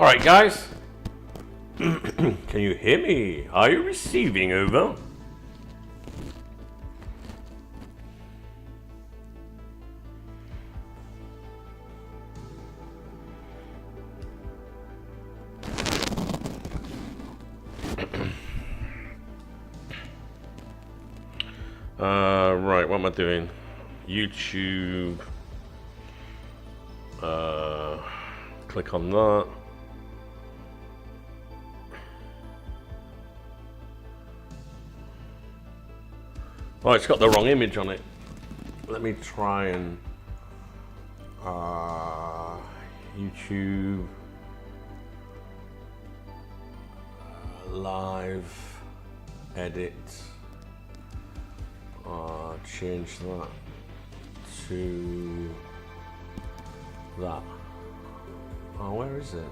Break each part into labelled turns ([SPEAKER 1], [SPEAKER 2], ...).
[SPEAKER 1] Alright guys, can you hear me? Are you receiving? Over. Right, what am I doing? YouTube. Click on that. Oh, it's got the wrong image on it. Let me try and YouTube live edit. Change that to that. Oh, where is it?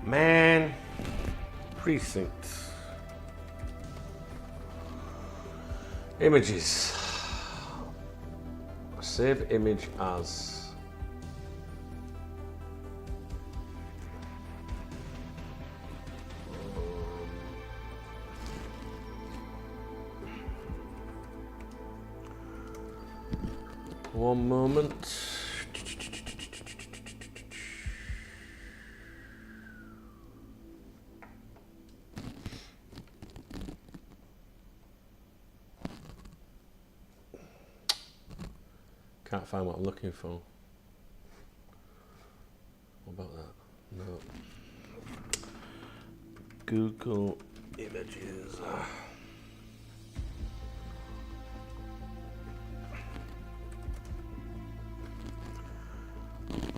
[SPEAKER 1] Man, Precinct. Images. Save image as. One moment. Can't find what I'm looking for. What about that? No. Google Images.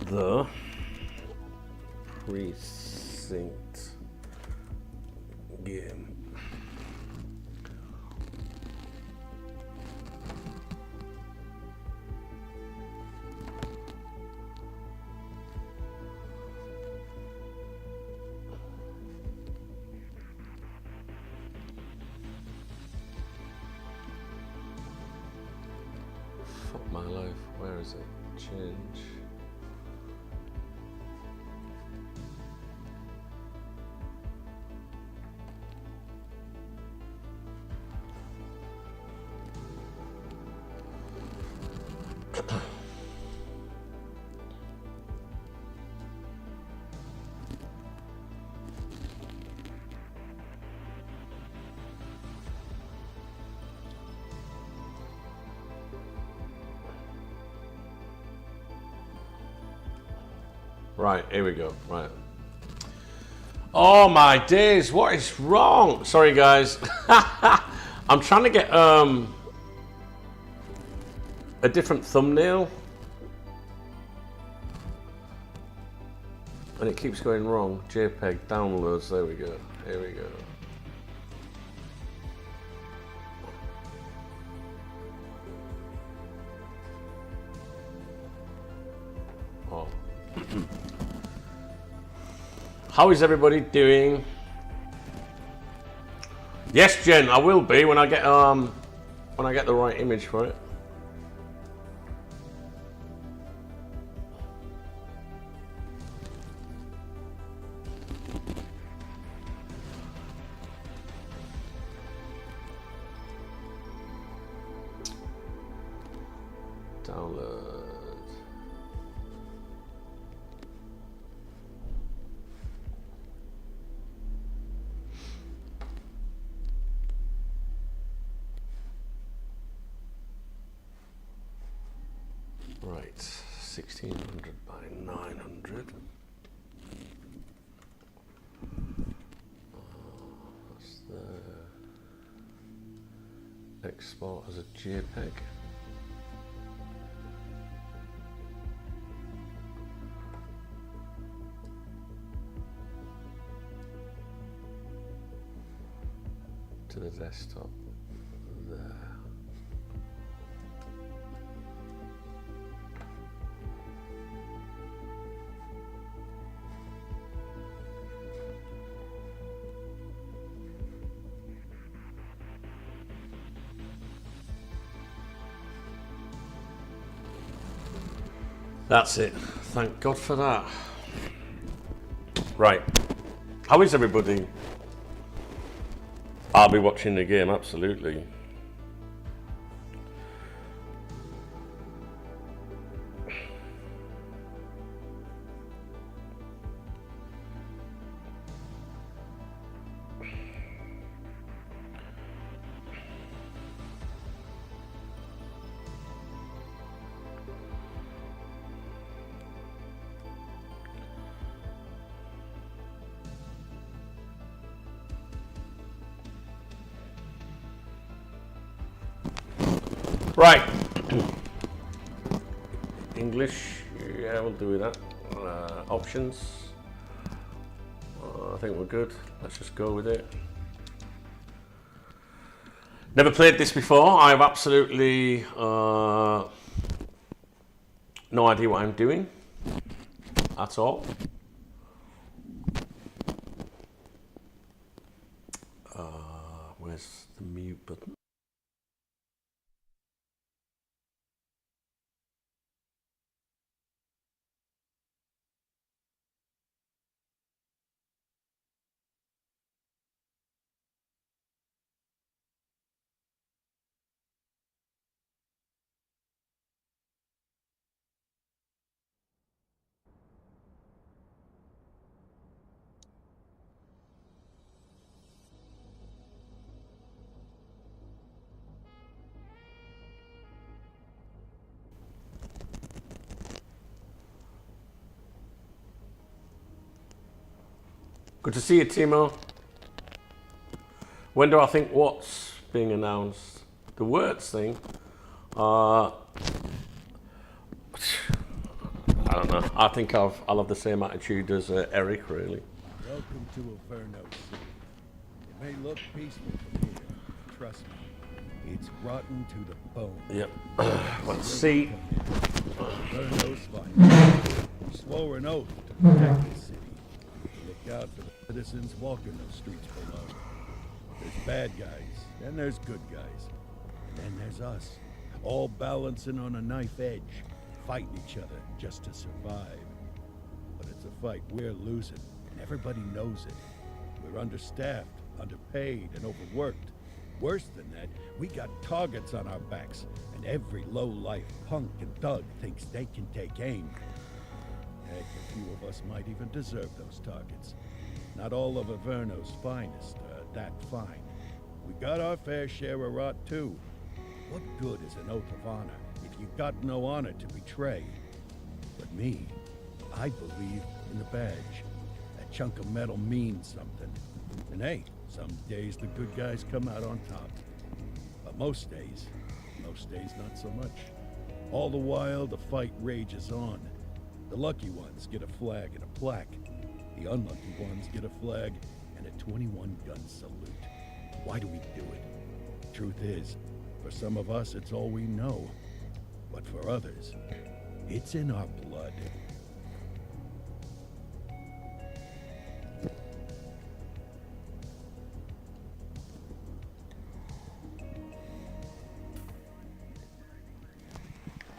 [SPEAKER 1] The Precinct game. Fuck my life, where is it? Change. Right, here we go. Right. Oh my days, what is wrong? Sorry guys. I'm trying to get a different thumbnail. And it keeps going wrong. JPEG downloads, there we go. Here we go. Oh. How is everybody doing? Yes, Jen, I will be when I get the right image for it. Download. Right, 1600 by 900. That's the export as a JPEG. To the desktop there. That's it. Thank God for that. Right. How is everybody? I'll be watching the game, absolutely. Right. English, yeah, we'll do that. Options. I think we're good. Let's just go with it. Never played this before. I have absolutely no idea what I'm doing at all. Where's the mute button? Good to see you, Timo. When do I think what's being announced? The words thing? I don't know. I think I'll have the same attitude as Eric, really.
[SPEAKER 2] Welcome to Averno City. It may look peaceful from here. Trust me, it's rotten to the bone.
[SPEAKER 1] Yep. Let's see.
[SPEAKER 2] Averno's fine. We swore an oath to protect the city. Look out for the citizens walking those streets below. There's bad guys, and there's good guys. And then there's us, all balancing on a knife edge, fighting each other just to survive. But it's a fight we're losing, and everybody knows it. We're understaffed, underpaid, and overworked. Worse than that, we got targets on our backs, and every low-life punk and thug thinks they can take aim. Heck, a few of us might even deserve those targets. Not all of Averno's finest are that fine. We got our fair share of rot, too. What good is an oath of honor if you got no honor to betray? But me, I believe in the badge. That chunk of metal means something. And hey, some days the good guys come out on top. But most days not so much. All the while, the fight rages on. The lucky ones get a flag and a plaque. The unlucky ones get a flag and a 21-gun salute. Why do we do it? Truth is, for some of us, it's all we know. But for others, it's in our blood.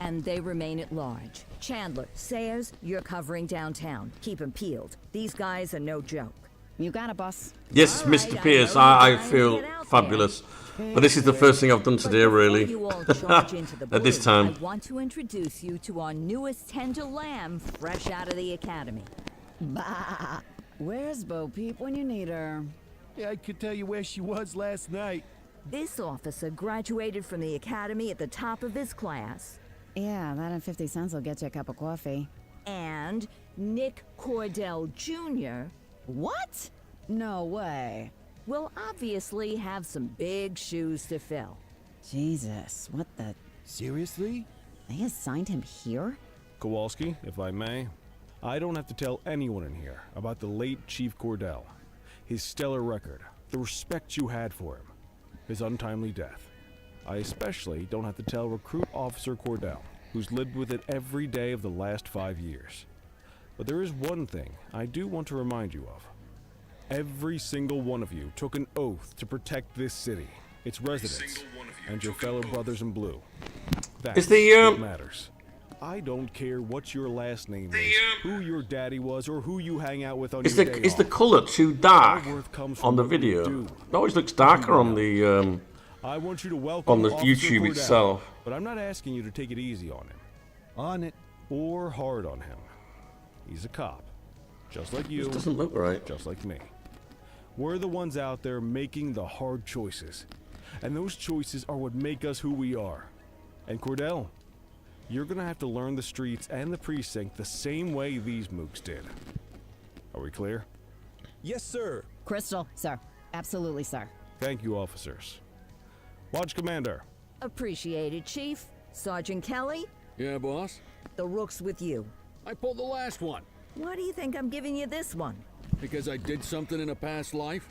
[SPEAKER 3] And they remain at large. Chandler, Sayers, you're covering downtown. Keep 'em peeled. These guys are no joke.
[SPEAKER 4] You got it, boss.
[SPEAKER 1] Yes,
[SPEAKER 3] All right,
[SPEAKER 1] Mr. Pierce, I feel fabulous. But this is the first thing I've done today, really.
[SPEAKER 3] You all charge into the
[SPEAKER 1] At this
[SPEAKER 3] blue,
[SPEAKER 1] time.
[SPEAKER 3] I want to introduce you to our newest tender lamb, fresh out of the academy.
[SPEAKER 4] Bah! Where's Bo Peep when you need her?
[SPEAKER 2] Yeah, I could tell you where she was last night.
[SPEAKER 3] This officer graduated from the academy at the top of his class.
[SPEAKER 4] Yeah, that and 50 cents will get you a cup of coffee.
[SPEAKER 3] And Nick Cordell Jr.
[SPEAKER 4] What? No way.
[SPEAKER 3] will obviously have some big shoes to fill.
[SPEAKER 4] Jesus, what the...
[SPEAKER 2] Seriously?
[SPEAKER 4] They assigned him here?
[SPEAKER 5] Kowalski, if I may, I don't have to tell anyone in here about the late Chief Cordell, his stellar record, the respect you had for him, his untimely death. I especially don't have to tell Recruit Officer Cordell, who's lived with it every day of the last 5 years. But there is one thing I do want to remind you of. Every single one of you took an oath to protect this city, its residents, and your fellow brothers in blue. That's what matters. I don't care what your last name is, who your daddy was, or who you hang out with on
[SPEAKER 1] Is
[SPEAKER 5] your
[SPEAKER 1] the
[SPEAKER 5] day
[SPEAKER 1] is the
[SPEAKER 5] off.
[SPEAKER 1] colour too dark
[SPEAKER 5] Our worth comes
[SPEAKER 1] on
[SPEAKER 5] from
[SPEAKER 1] the
[SPEAKER 5] what we
[SPEAKER 1] video?
[SPEAKER 5] do.
[SPEAKER 1] It always looks darker on the
[SPEAKER 5] I want you to welcome Officer
[SPEAKER 1] YouTube
[SPEAKER 5] Cordell,
[SPEAKER 1] itself.
[SPEAKER 5] but I'm not asking you to take it easy on him.
[SPEAKER 2] On it.
[SPEAKER 5] Or hard on him. He's a cop. Just like you.
[SPEAKER 1] This doesn't look right.
[SPEAKER 5] Just like me. We're the ones out there making the hard choices. And those choices are what make us who we are. And Cordell, you're gonna have to learn the streets and the precinct the same way these mooks did. Are we clear?
[SPEAKER 2] Yes, sir.
[SPEAKER 4] Crystal, sir. Absolutely, sir.
[SPEAKER 5] Thank you, officers. Lodge Commander.
[SPEAKER 3] Appreciated, Chief. Sergeant Kelly,
[SPEAKER 6] Yeah, boss?
[SPEAKER 3] the rook's with you.
[SPEAKER 6] I pulled the last one
[SPEAKER 3] Why do you think I'm giving you this one?
[SPEAKER 6] because I did something in a past life.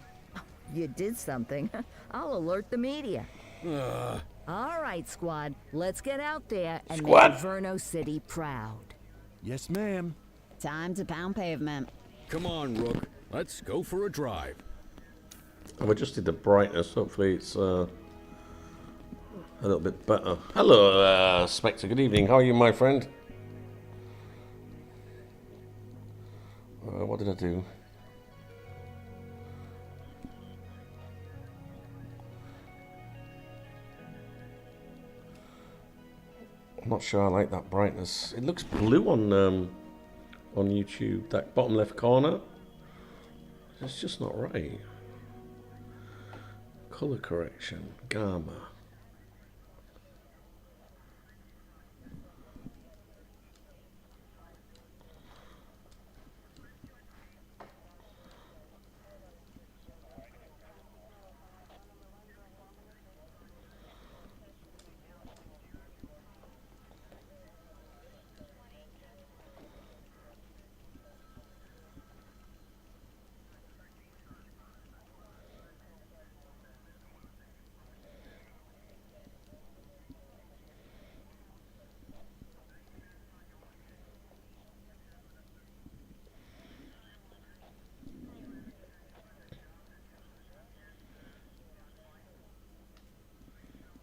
[SPEAKER 3] You did something. I'll alert the media. All right, squad. Let's get out there and
[SPEAKER 1] Squad.
[SPEAKER 3] make Verno City proud.
[SPEAKER 2] Yes, ma'am.
[SPEAKER 4] Time to pound pavement.
[SPEAKER 6] Come on, Rook. Let's go for a drive.
[SPEAKER 1] I've adjusted the brightness. Hopefully it's a little bit better. Hello, Spectre. Good evening. How are you, my friend? What did I do? I'm not sure I like that brightness. It looks blue on YouTube. That bottom left corner. It's just not right. Color correction. Gamma.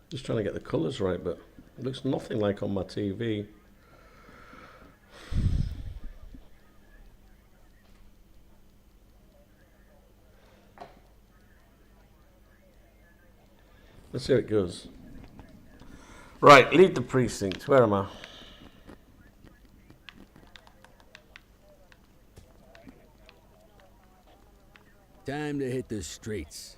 [SPEAKER 1] Just trying to get the colours right, but it looks nothing like on my TV. Let's see how it goes. Right, leave the precinct. Where am I?
[SPEAKER 6] Time to hit the streets.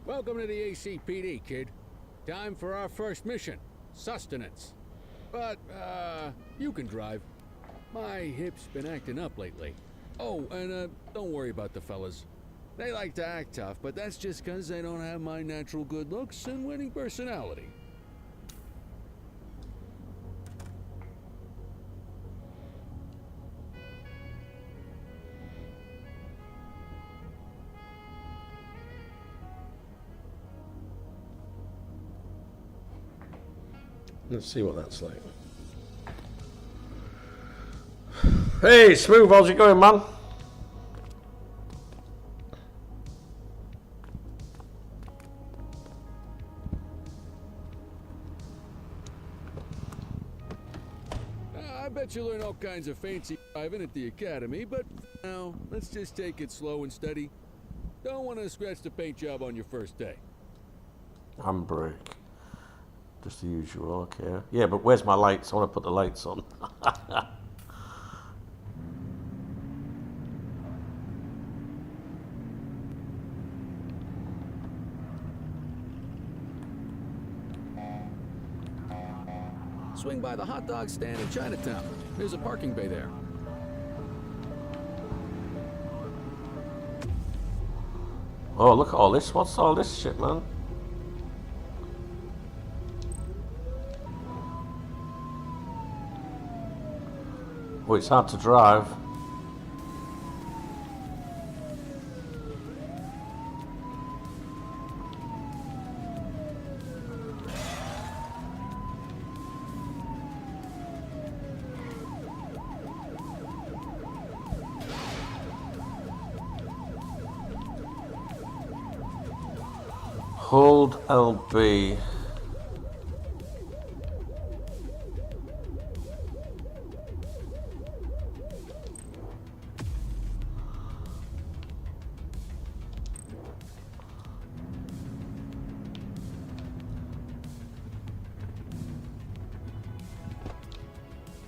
[SPEAKER 6] Welcome to the ACPD, kid. Time for our first mission, sustenance. But, you can drive. My hip's been acting up lately. Oh, and, don't worry about the fellas. They like to act tough, but that's just 'cause they don't have my natural good looks and winning personality.
[SPEAKER 1] Let's see what that's like. Hey, Smooth, how's it going, man?
[SPEAKER 6] I bet you learn all kinds of fancy driving at the academy, but now let's just take it slow and steady. Don't want to scratch the paint job on your first day.
[SPEAKER 1] Handbrake. Just the usual, okay. Yeah, but where's my lights? I want to put the lights on.
[SPEAKER 6] Swing by the hot dog stand in Chinatown. There's a parking bay there.
[SPEAKER 1] Oh, look at all this. What's all this shit, man? Oh, it's hard to drive. Hold LB.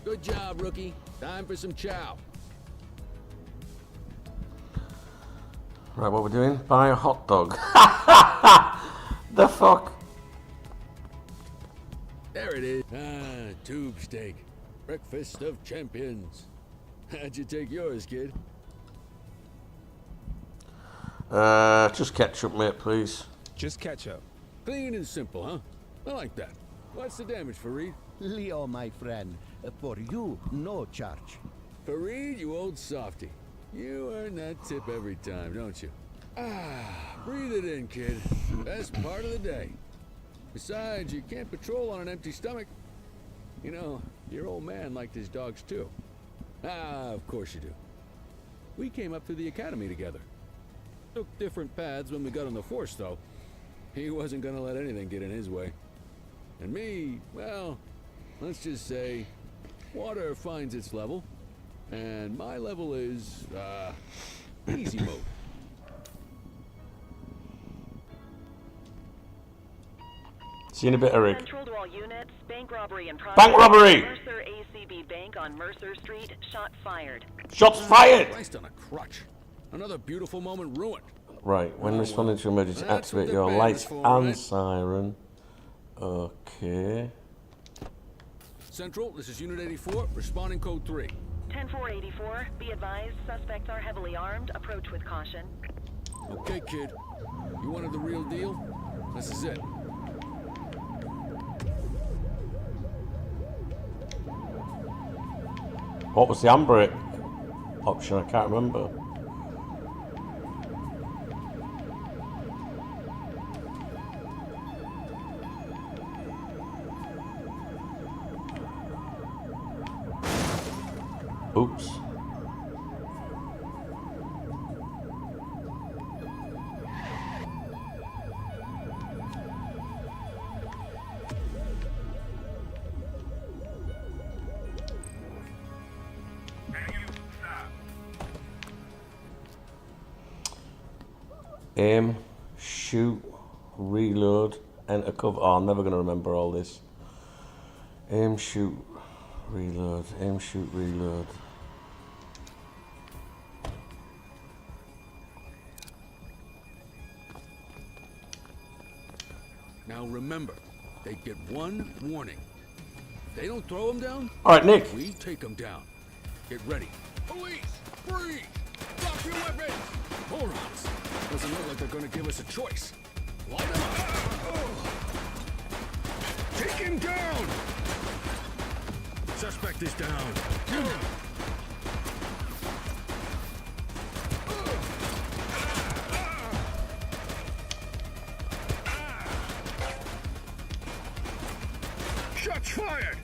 [SPEAKER 6] Good job, rookie. Time for some chow.
[SPEAKER 1] Right, what we're doing? Buy a hot dog. The fuck?
[SPEAKER 6] There it is. Ah, tube steak. Breakfast of champions. How'd you take yours, kid?
[SPEAKER 1] Just ketchup, mate, please.
[SPEAKER 5] Just ketchup.
[SPEAKER 6] Clean and simple, huh? I like that. What's the damage, Fareed?
[SPEAKER 7] Leo, my friend, for you, no charge.
[SPEAKER 6] Fareed, you old softy. You earn that tip every time, don't you? Ah, breathe it in, kid. Best part of the day. Besides, you can't patrol on an empty stomach. You know, your old man liked his dogs too. Ah, of course you do. We came up through the academy together. Took different paths when we got on the force, though. He wasn't gonna let anything get in his way. And me, well, let's just say, water finds its level, and my level is, easy mode.
[SPEAKER 1] See you in a bit, Eric.
[SPEAKER 8] Central to all units, bank robbery and
[SPEAKER 1] Bank robbery!
[SPEAKER 8] Mercer ACB Bank on Mercer Street, shot fired.
[SPEAKER 1] Shots fired!
[SPEAKER 6] Christ on a crutch. Another beautiful moment ruined.
[SPEAKER 1] Right, when responding to emergency,
[SPEAKER 6] That's what
[SPEAKER 1] activate
[SPEAKER 6] the
[SPEAKER 1] your
[SPEAKER 6] band
[SPEAKER 1] lights
[SPEAKER 6] is for,
[SPEAKER 1] and
[SPEAKER 6] right?
[SPEAKER 1] siren. Okay.
[SPEAKER 6] Central, this is Unit 84, responding code 3.
[SPEAKER 8] 10-484, be advised, suspects are heavily armed, approach with caution.
[SPEAKER 6] Okay, kid. You wanted the real deal? This is it.
[SPEAKER 1] What was the handbrake option? I can't remember. Oops. Aim, shoot, reload, enter cover. Oh, I'm never going to remember all this. Aim, shoot, reload, aim, shoot, reload.
[SPEAKER 6] Now remember, they get one warning. If they don't throw them down,
[SPEAKER 1] All right, Nick.
[SPEAKER 6] we take them down. Get ready. Police, freeze! Drop your weapons! Morons! Doesn't look like they're gonna give us a choice. Light them up! Take him down! Suspect is down. Shots fired!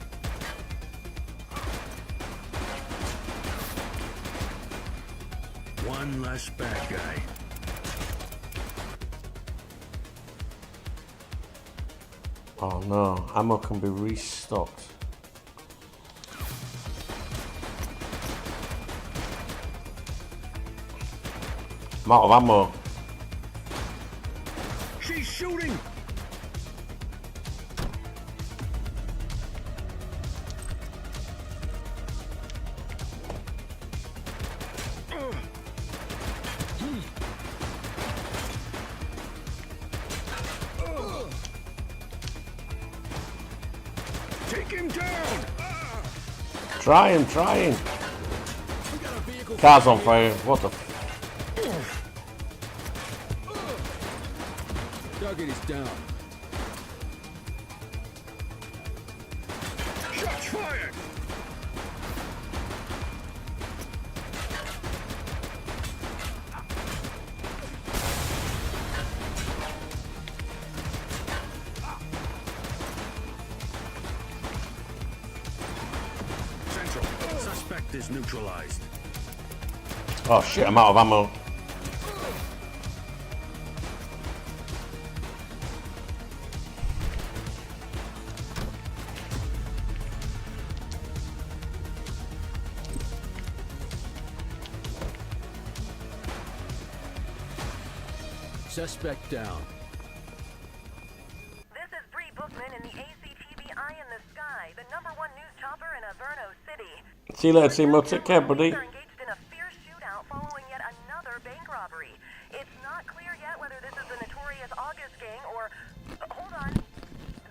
[SPEAKER 6] One less bad guy.
[SPEAKER 1] Oh no, ammo can be restocked. I'm out of ammo.
[SPEAKER 6] She's shooting! Take him down!
[SPEAKER 1] Trying.
[SPEAKER 6] We got a vehicle.
[SPEAKER 1] Car's on fire. What the?
[SPEAKER 6] Target is down. Shots fired! Central, suspect is neutralized.
[SPEAKER 1] Oh shit, I'm out of ammo.
[SPEAKER 6] Suspect down.
[SPEAKER 8] This is Bree Bookman in the ACTV Eye in the Sky, the #1 news chopper in Averno City.
[SPEAKER 1] See you later, Timo. Take care, buddy.
[SPEAKER 8] Police are engaged in a fierce shootout following yet another bank robbery. It's not clear yet whether this is the notorious August gang or... hold on.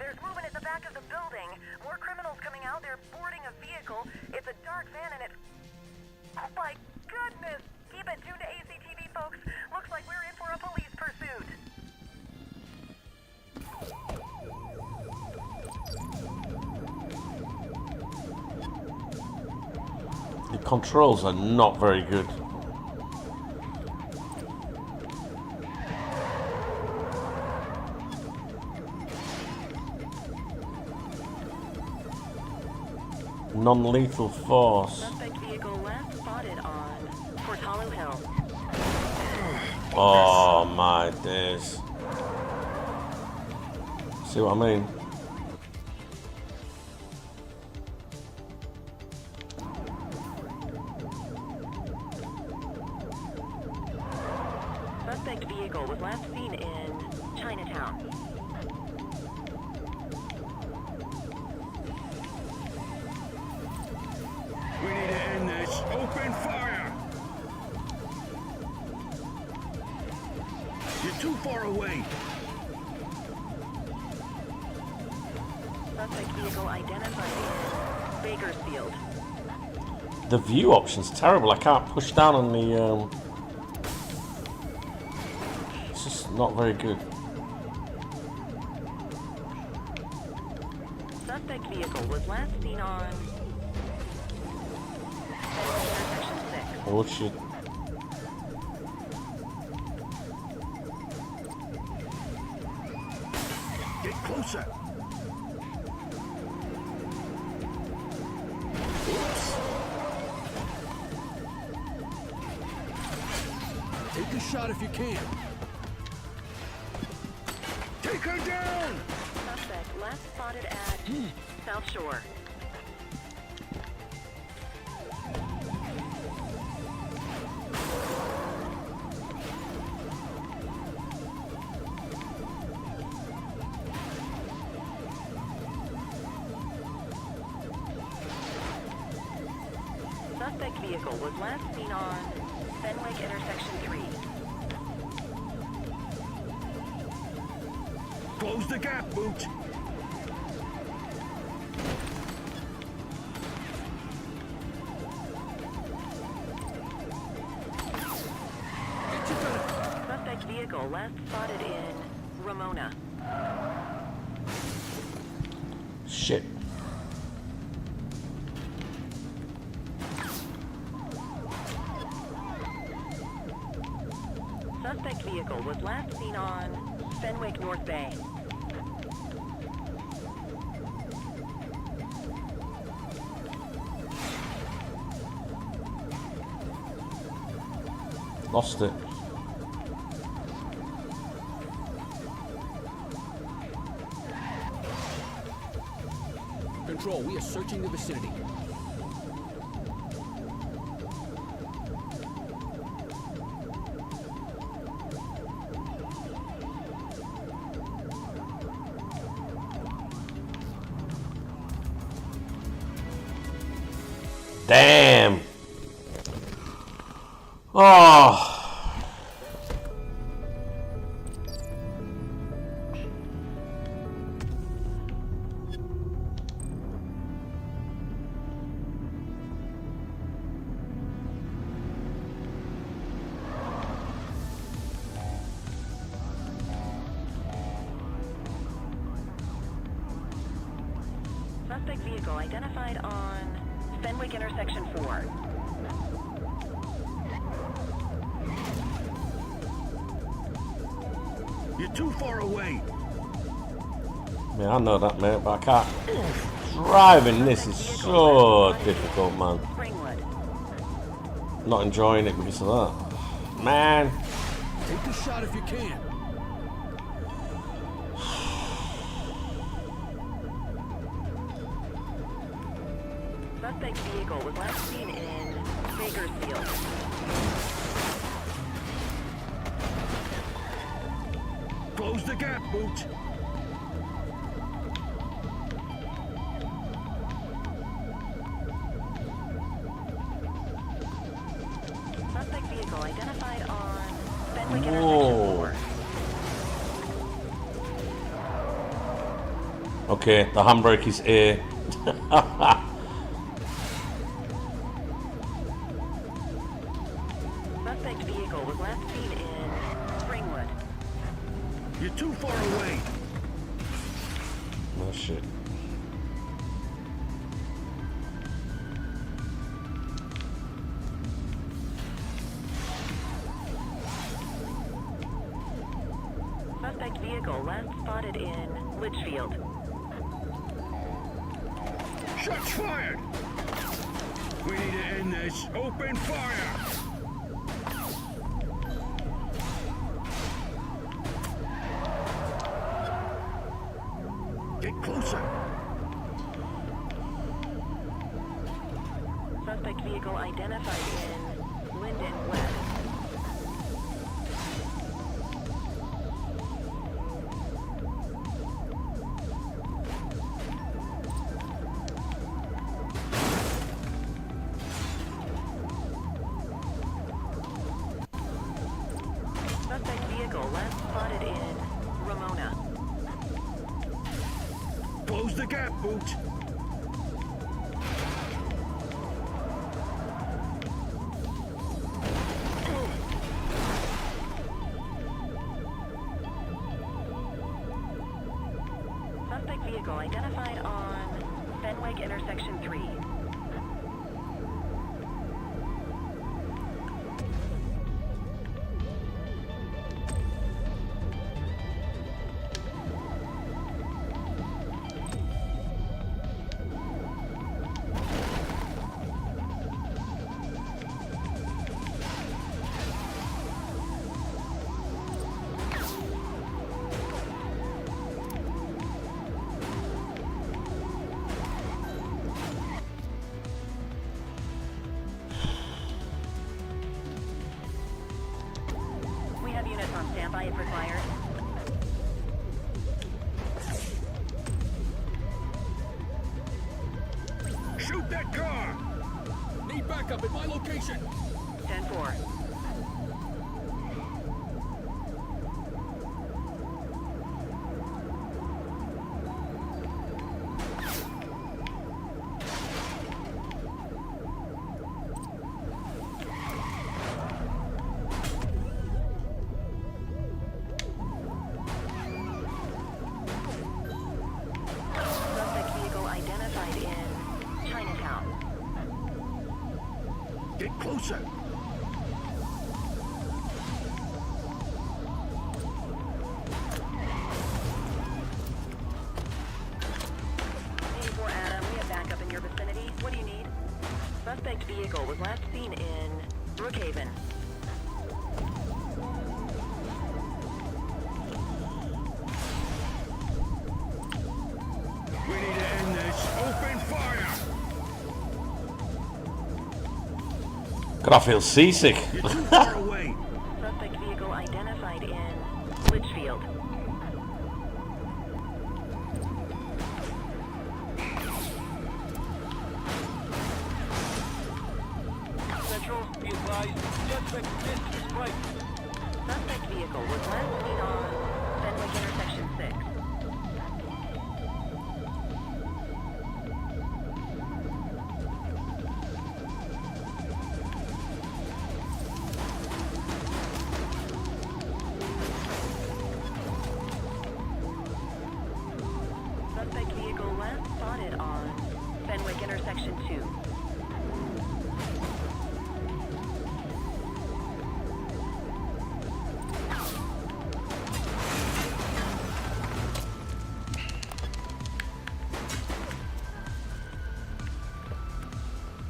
[SPEAKER 8] There's movement at the back of the building. More criminals coming out. They're boarding a vehicle. It's a dark van and it's... oh my goodness! Keep it tuned to ACTV, folks. Looks like we're in for a police pursuit.
[SPEAKER 1] The controls are not very good. Non-lethal force.
[SPEAKER 8] Suspect vehicle last spotted on Fort Hollow Hill.
[SPEAKER 1] Oh my days. See what I mean?
[SPEAKER 8] Suspect vehicle was last seen in Chinatown.
[SPEAKER 2] We need to end this. Open fire! You're too far away.
[SPEAKER 8] Suspect vehicle identified in Bakersfield.
[SPEAKER 1] The view option's terrible. I can't push down on the. It's just not very good.
[SPEAKER 8] Suspect vehicle was last seen on intersection 6.
[SPEAKER 1] Oh shit.
[SPEAKER 2] Get closer.
[SPEAKER 6] Take a shot if you can.
[SPEAKER 2] Take her down!
[SPEAKER 8] Suspect last spotted at South Shore. Suspect vehicle was last seen on Fenwick intersection 3.
[SPEAKER 2] Close the gap, Boot.
[SPEAKER 8] Suspect vehicle last spotted in Ramona.
[SPEAKER 1] Shit.
[SPEAKER 8] Suspect vehicle was last seen on Fenwick North Bay.
[SPEAKER 1] Lost it.
[SPEAKER 6] Control, we are searching the vicinity.
[SPEAKER 1] Damn. Oh.
[SPEAKER 8] Suspect vehicle identified on Fenwick intersection 4.
[SPEAKER 2] You're too far away.
[SPEAKER 1] Man, I know that, mate, but I can't. Driving this is so difficult, man.
[SPEAKER 8] Springwood.
[SPEAKER 1] Not enjoying it because of that. Man.
[SPEAKER 6] Take a shot if you can.
[SPEAKER 8] Suspect vehicle was last seen in Bakersfield.
[SPEAKER 2] Close the gap, Booch.
[SPEAKER 8] Suspect vehicle identified on Fenwick
[SPEAKER 1] Whoa.
[SPEAKER 8] intersection 4.
[SPEAKER 1] Okay, the handbrake is A.
[SPEAKER 8] Suspect vehicle was last seen in Springwood.
[SPEAKER 2] You're too far away.
[SPEAKER 1] Oh shit.
[SPEAKER 8] Suspect vehicle last spotted in Litchfield.
[SPEAKER 2] Shots fired. We need to end this. Open fire. Get closer.
[SPEAKER 8] Suspect vehicle identified in Linden West. Suspect vehicle last spotted in Ramona.
[SPEAKER 2] Close the gap, Booch.
[SPEAKER 8] Suspect vehicle identified on Fenwick intersection 3. We have units on standby if required.
[SPEAKER 2] Shoot that car.
[SPEAKER 6] Need backup at my location.
[SPEAKER 8] 10-4. Suspect vehicle identified in Chinatown.
[SPEAKER 2] Get closer.
[SPEAKER 8] Adam, we have backup in your vicinity. What do you need? Suspect vehicle was last seen in Brookhaven.
[SPEAKER 2] We need to end this. Open fire.
[SPEAKER 1] God, I feel seasick.
[SPEAKER 2] You're too far away.
[SPEAKER 8] Suspect vehicle identified in Litchfield.
[SPEAKER 7] Central, be advised. Suspect is right.
[SPEAKER 8] Suspect vehicle was last seen on Fenwick intersection 6. Suspect vehicle last spotted on Fenwick intersection 2.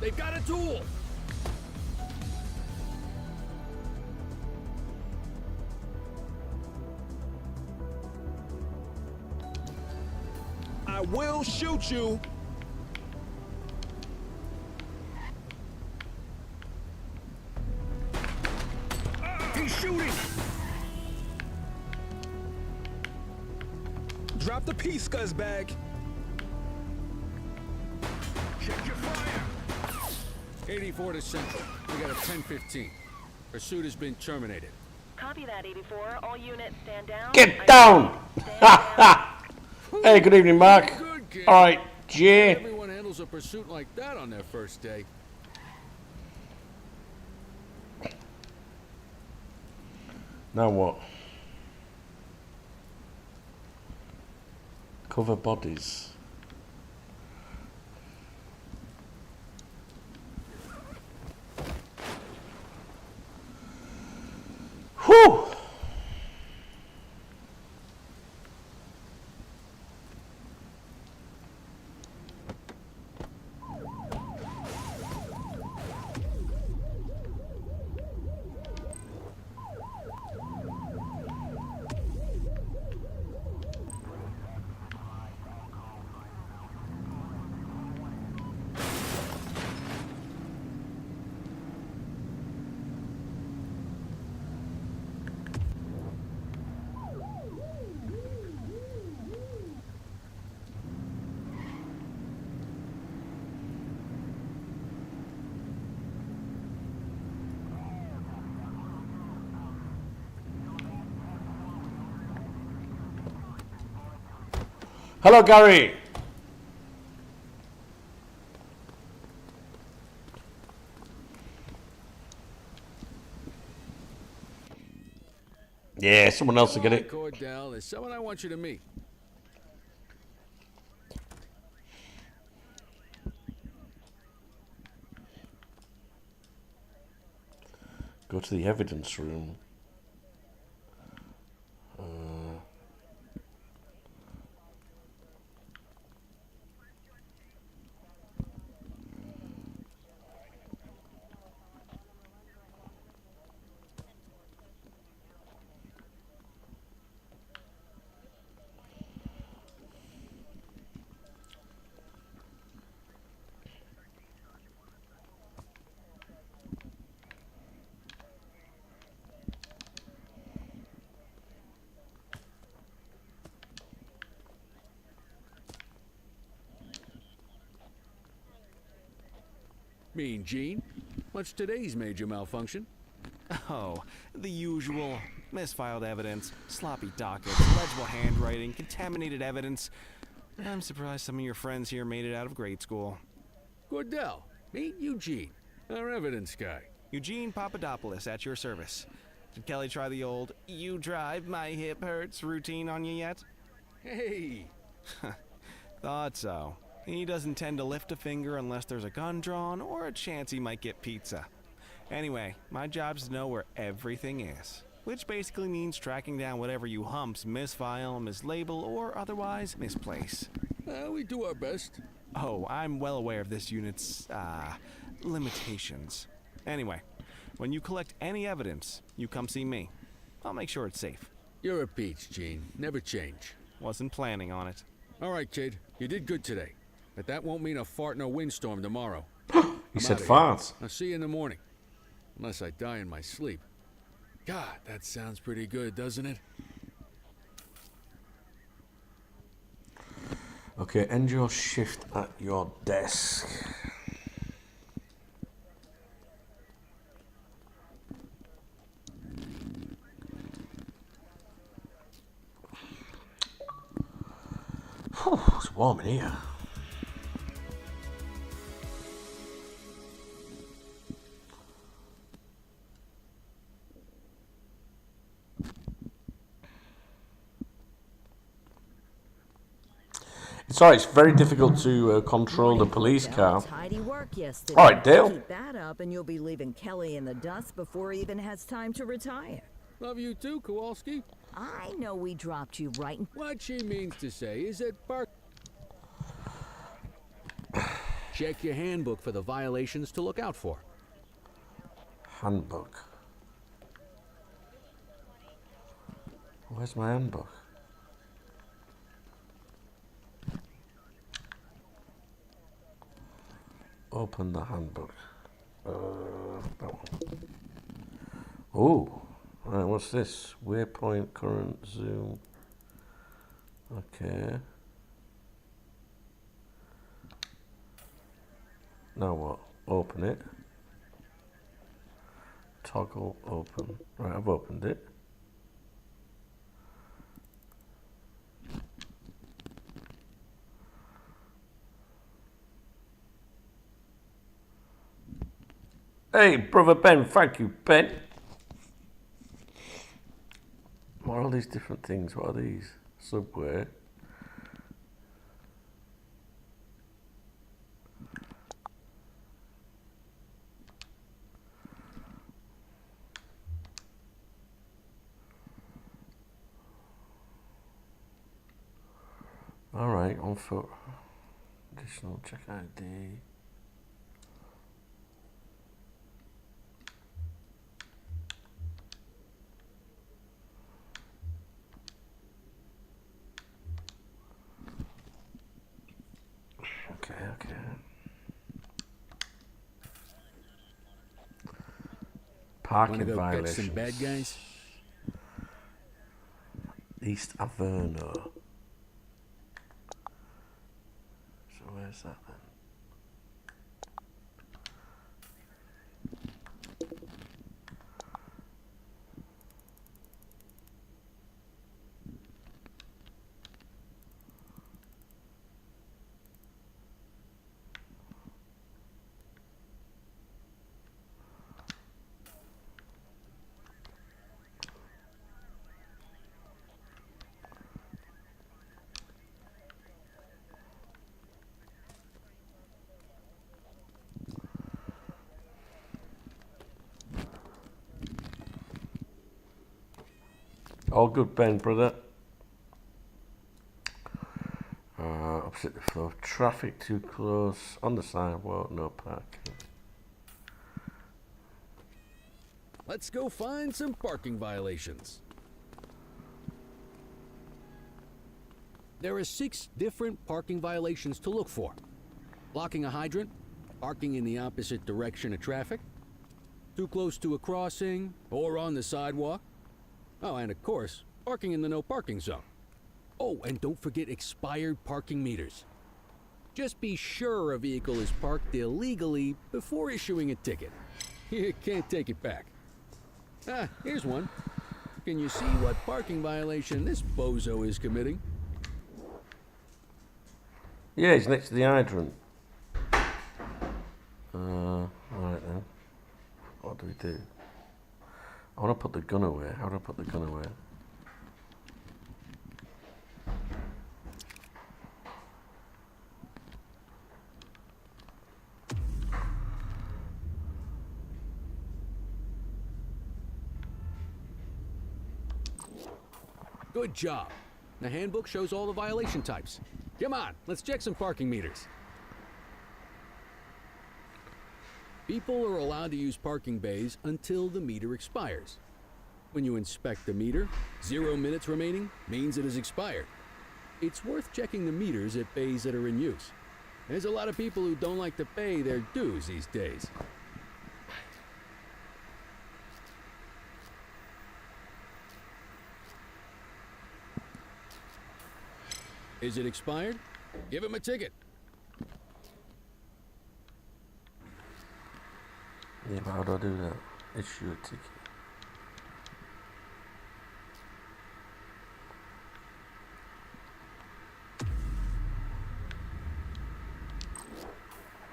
[SPEAKER 6] They've got a tool.
[SPEAKER 5] I will shoot you.
[SPEAKER 2] He's shooting.
[SPEAKER 5] Drop the piece, scuzzbag.
[SPEAKER 6] Check your fire! 84 to Central. We got a 10-15. Pursuit has been terminated.
[SPEAKER 8] Copy that, 84. All units stand down.
[SPEAKER 1] Get down! Hey, good evening, Mark.
[SPEAKER 6] Good kid.
[SPEAKER 1] All right, Jay.
[SPEAKER 6] Everyone handles a pursuit like that on their first day.
[SPEAKER 1] Now what? Cover bodies. Whew! Hello, Gary. Yeah, someone else will get it.
[SPEAKER 6] Cordell, there's someone I want you to meet.
[SPEAKER 1] Go to the evidence room.
[SPEAKER 6] Mean Gene, what's today's major malfunction?
[SPEAKER 5] Oh, the usual. Misfiled evidence, sloppy dockets, illegible handwriting, contaminated evidence. I'm surprised some of your friends here made it out of grade school.
[SPEAKER 6] Cordell, meet Eugene, our evidence guy.
[SPEAKER 5] Eugene Papadopoulos at your service. Did Kelly try the old, "you drive, my hip hurts" routine on you yet?
[SPEAKER 6] Hey!
[SPEAKER 5] Thought so. He doesn't tend to lift a finger unless there's a gun drawn or a chance he might get pizza. Anyway, my job's to know where everything is, which basically means tracking down whatever you humps misfile, mislabel, or otherwise misplace.
[SPEAKER 6] We do our best.
[SPEAKER 5] Oh, I'm well aware of this unit's, limitations. Anyway, when you collect any evidence, you come see me. I'll make sure it's safe.
[SPEAKER 6] You're a peach, Gene. Never change.
[SPEAKER 5] Wasn't planning on it.
[SPEAKER 6] All right, kid. You did good today. But that won't mean a fart in a windstorm tomorrow.
[SPEAKER 1] He said
[SPEAKER 6] outta here.
[SPEAKER 1] farts.
[SPEAKER 6] I'll see you in the morning. Unless I die in my sleep. God, that sounds pretty good, doesn't it?
[SPEAKER 1] Okay, end your shift at your desk. Whew, it's warm in here. It's alright, it's very difficult to control the police car.
[SPEAKER 3] Tidy work yesterday.
[SPEAKER 1] All right, Dale.
[SPEAKER 3] Keep that up, and you'll be leaving Kelly in the dust before he even has time to retire.
[SPEAKER 6] Love you too, Kowalski.
[SPEAKER 3] I know we dropped you right in.
[SPEAKER 6] What she means to say is that check your handbook for the violations to look out for.
[SPEAKER 1] Handbook. Where's my handbook? Open the handbook. That one. Oh, right. What's this? Waypoint, current, zoom. Okay. Now what? Open it. Toggle open. Right, I've opened it. Hey, brother Ben, thank you, Ben. What are all these different things? What are these? Subway. Alright, on foot. Additional check ID. Okay. Parking
[SPEAKER 6] Wanna go
[SPEAKER 1] violations.
[SPEAKER 6] catch some bad guys?
[SPEAKER 1] East Averno. So where's that then? All good, Ben, brother. Opposite the floor. Traffic too close. On the sidewalk, no parking.
[SPEAKER 6] Let's go find some parking violations. There are 6 different parking violations to look for. Blocking a hydrant, parking in the opposite direction of traffic, too close to a crossing or on the sidewalk. Oh, and of course, parking in the no parking zone. Oh, and don't forget expired parking meters. Just be sure a vehicle is parked illegally before issuing a ticket. You can't take it back. Ah, here's one. Can you see what parking violation this bozo is committing?
[SPEAKER 1] Yeah, he's next to the hydrant. Right then. What do we do? I want to put the gun away. How do I put the gun away?
[SPEAKER 6] Good job. The handbook shows all the violation types. Come on, let's check some parking meters. People are allowed to use parking bays until the meter expires. When you inspect the meter, 0 minutes remaining means it has expired. It's worth checking the meters at bays that are in use. There's a lot of people who don't like to pay their dues these days. Is it expired? Give him a ticket.
[SPEAKER 1] Yeah, but how do I do that? Issue a ticket.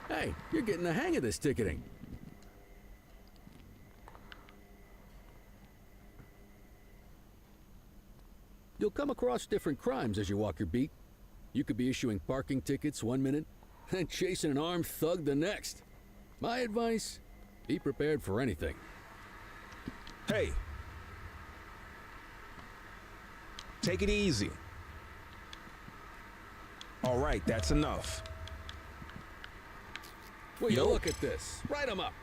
[SPEAKER 6] Hey, you're getting the hang of this ticketing. You'll come across different crimes as you walk your beat. You could be issuing parking tickets 1 minute and chasing an armed thug the next. My advice, be prepared for anything.
[SPEAKER 5] Hey! Take it easy. All right, that's enough.
[SPEAKER 6] Will you look at this? Write 'em up.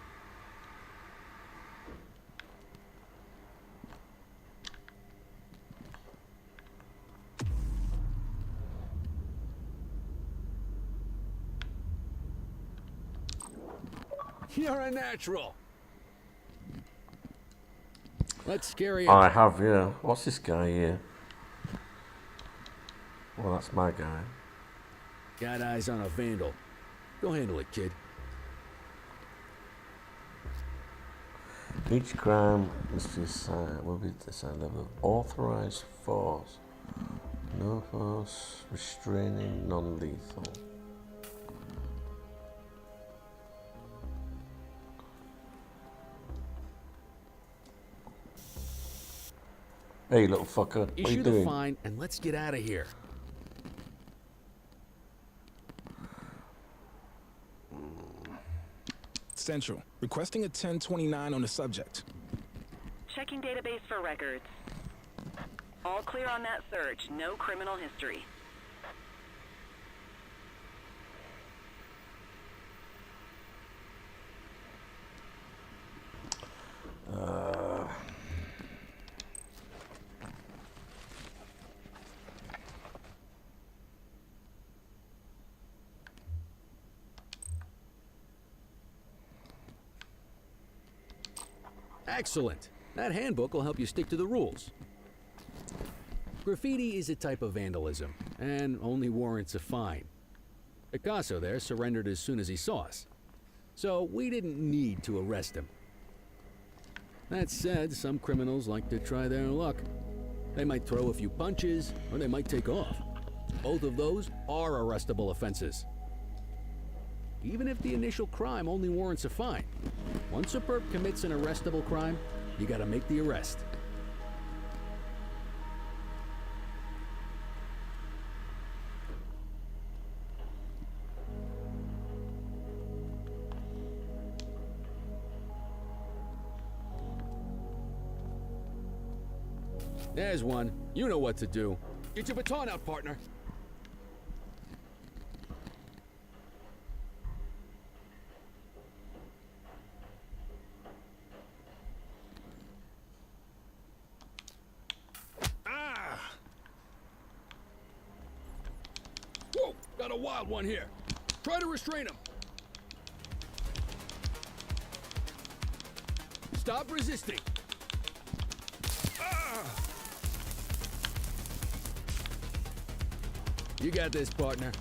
[SPEAKER 6] You're a natural. Let's scare you.
[SPEAKER 1] I have, yeah. What's this guy here? Well, that's my guy.
[SPEAKER 6] Got eyes on a vandal. Go handle it, kid.
[SPEAKER 1] Each crime will be decided with authorized force. No force, restraining, non-lethal. Hey, little fucker, what are you
[SPEAKER 6] Issue the
[SPEAKER 1] doing?
[SPEAKER 6] fine and let's get out of here.
[SPEAKER 9] Central, requesting a 1029 on the subject.
[SPEAKER 8] Checking database for records. All clear on that search. No criminal history.
[SPEAKER 6] Excellent. That handbook will help you stick to the rules. Graffiti is a type of vandalism, and only warrants a fine. Picasso there surrendered as soon as he saw us, so we didn't need to arrest him. That said, some criminals like to try their luck. They might throw a few punches, or they might take off. Both of those are arrestable offenses. Even if the initial crime only warrants a fine, once a perp commits an arrestable crime, you gotta make the arrest. There's one. You know what to do. Get your baton out, partner. Whoa, got a wild one here. Try to restrain him. Stop resisting. You got this, partner.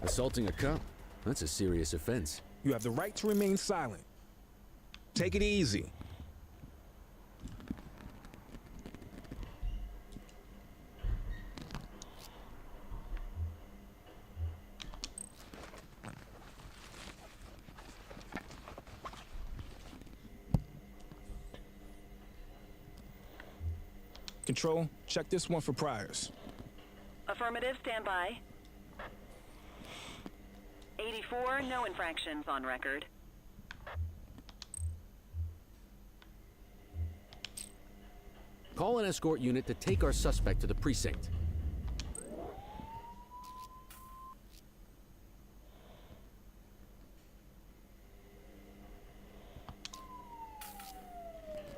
[SPEAKER 6] Assaulting a cop? That's a serious offense.
[SPEAKER 9] You have the right to remain silent. Take it easy. Control, check this one for priors.
[SPEAKER 8] Affirmative, stand by. 84, no infractions on record.
[SPEAKER 6] Call an escort unit to take our suspect to the precinct.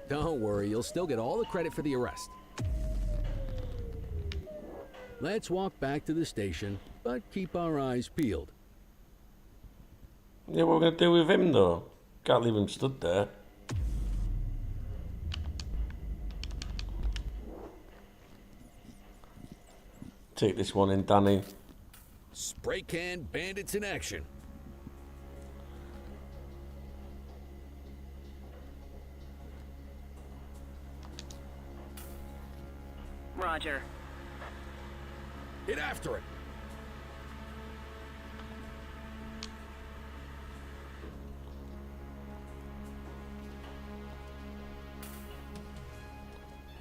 [SPEAKER 6] Don't worry, you'll still get all the credit for the arrest. Let's walk back to the station, but keep our eyes peeled.
[SPEAKER 1] Yeah, what are we going to do with him, though? Can't leave him stood there. Take this one in, Danny.
[SPEAKER 6] Spray can bandits in action.
[SPEAKER 8] Roger.
[SPEAKER 6] Get after it.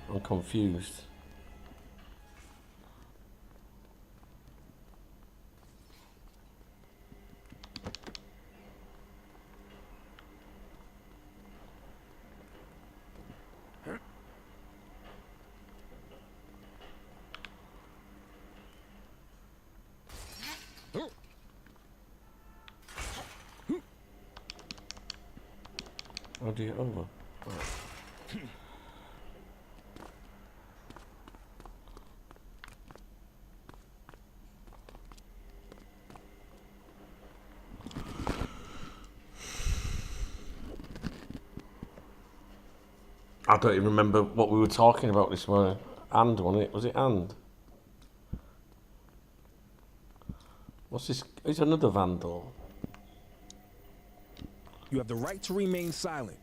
[SPEAKER 1] I'm confused. How do you get over? Right. I don't even remember what we were talking about this morning. And, wasn't it? Was it and? What's this? It's another vandal.
[SPEAKER 9] You have the right to remain silent.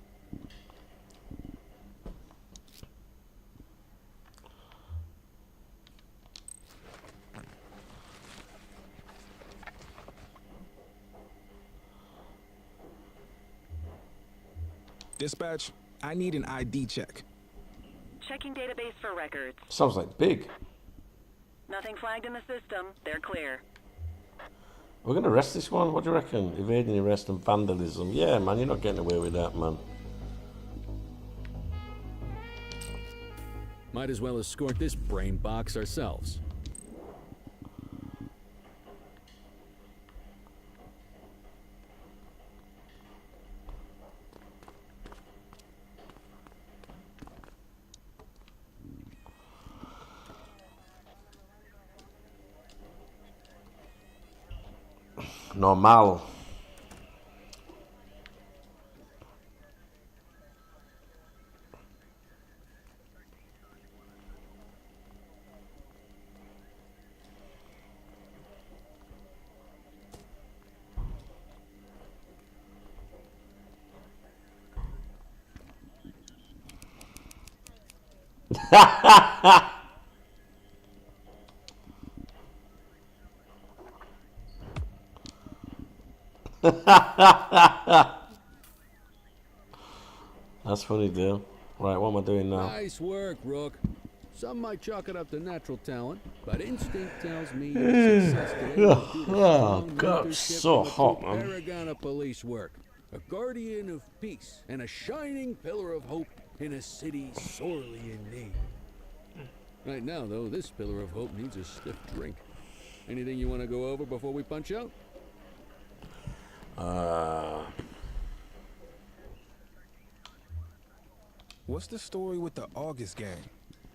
[SPEAKER 9] Dispatch, I need an ID check.
[SPEAKER 8] Checking database for records.
[SPEAKER 1] Sounds like big.
[SPEAKER 8] Nothing flagged in the system. They're clear.
[SPEAKER 1] We're gonna arrest this one. What do you reckon? Evading arrest and vandalism. Yeah, man, you're not getting away with that, man.
[SPEAKER 6] Might as well escort this brain box ourselves.
[SPEAKER 1] Normal. That's funny, dude. Right, what am I doing now?
[SPEAKER 6] Nice work, Rook. Some might chalk it up to natural talent, but instinct tells me your success today was due to strong
[SPEAKER 1] God,
[SPEAKER 6] leadership
[SPEAKER 1] so
[SPEAKER 6] from a
[SPEAKER 1] hot,
[SPEAKER 6] true
[SPEAKER 1] man.
[SPEAKER 6] paragon of police work, a guardian of peace, and a shining pillar of hope in a city sorely in need. Right now, though, this pillar of hope needs a stiff drink. Anything you want to go over before we punch out?
[SPEAKER 9] What's the story with the August gang?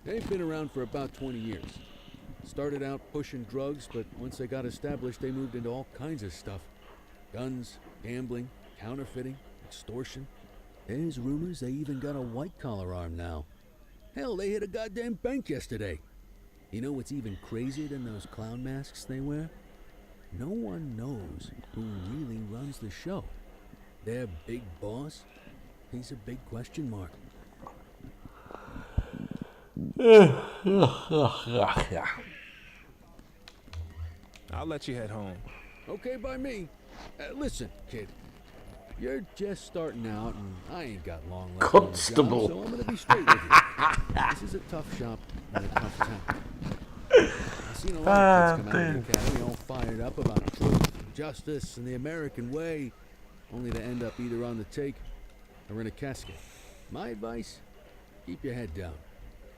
[SPEAKER 6] They've been around for about 20 years. Started out pushing drugs, but once they got established, they moved into all kinds of stuff. Guns, gambling, counterfeiting, extortion. There's rumors they even got a white-collar arm now. Hell, they hit a goddamn bank yesterday. You know what's even crazier than those clown masks they wear? No one knows who really runs the show. Their big boss, he's a big question mark.
[SPEAKER 9] I'll let you head home.
[SPEAKER 6] Okay by me. Listen, kid. You're just starting out, and I ain't got long left
[SPEAKER 1] Constable.
[SPEAKER 6] on the job, so I'm gonna be straight with you. This is a tough shop and a tough town. I've seen a lot of kids come out of the academy all fired up about truth, justice, and the American way, only to end up either on the take or in a casket. My advice: keep your head down.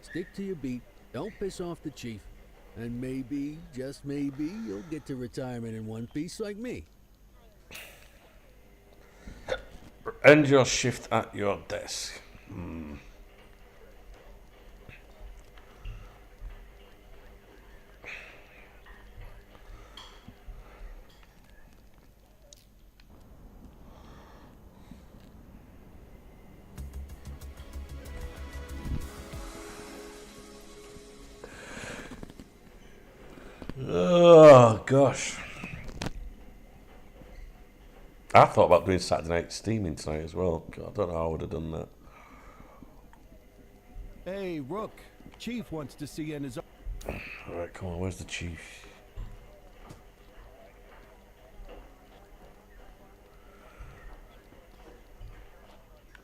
[SPEAKER 6] Stick to your beat. Don't piss off the chief. And maybe, just maybe, you'll get to retirement in one piece like me.
[SPEAKER 1] End your shift at your desk. Oh gosh. I thought about doing Saturday night steaming tonight as well. God, I don't know how I would have done that.
[SPEAKER 10] Hey, Rook. Chief wants to see you in his...
[SPEAKER 1] Alright, come on, where's the chief?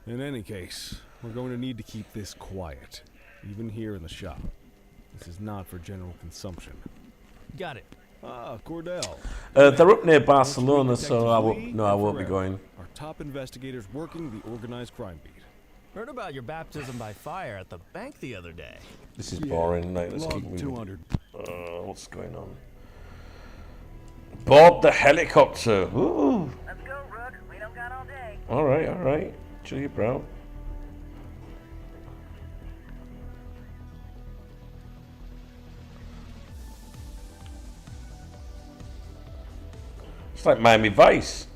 [SPEAKER 5] In any case, we're going to need to keep this quiet, even here in the shop. This is not for general consumption.
[SPEAKER 10] Got it.
[SPEAKER 5] Ah, Cordell.
[SPEAKER 1] They're up near Barcelona, so I won't be going.
[SPEAKER 5] Our top investigators working the organized crime beat.
[SPEAKER 10] Heard about your baptism by fire at the bank the other day.
[SPEAKER 1] This is boring. Like, let's keep
[SPEAKER 6] Log
[SPEAKER 1] moving.
[SPEAKER 6] 200.
[SPEAKER 1] What's going on? Board the helicopter. Ooh.
[SPEAKER 8] Let's go, Rook. We don't got all day.
[SPEAKER 1] All right. Chill your brow. It's like Miami Vice.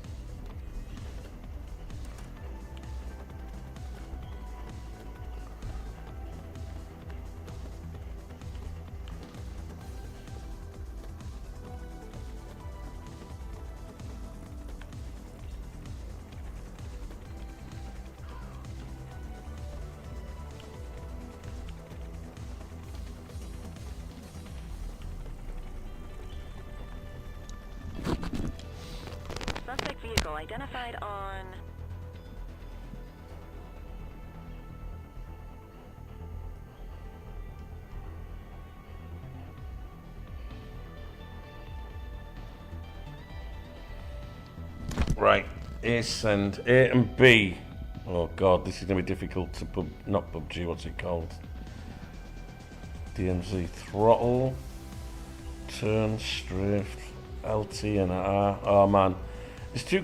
[SPEAKER 8] identified on...
[SPEAKER 1] Right, A send A and B. Oh god, this is gonna be difficult to not PUBG. What's it called? DMZ throttle, turn, strafe, LT and R. Oh man, it's too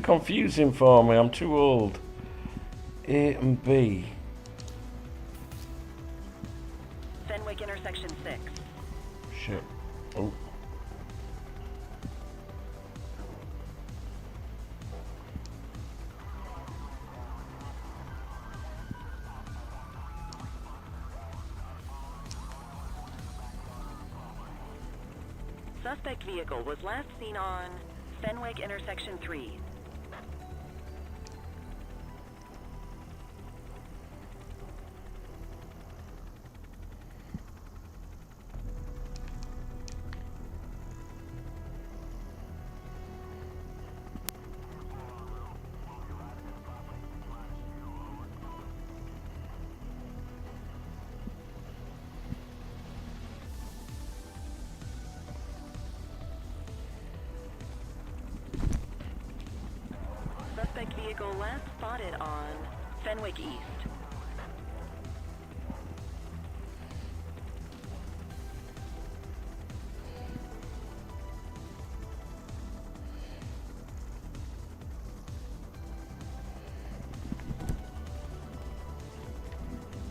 [SPEAKER 1] confusing for me. I'm too old. A and B.
[SPEAKER 8] Fenwick intersection 6.
[SPEAKER 1] Shit. Oh.
[SPEAKER 8] Suspect vehicle was last seen on Fenwick intersection 3. Suspect vehicle last spotted on Fenwick East.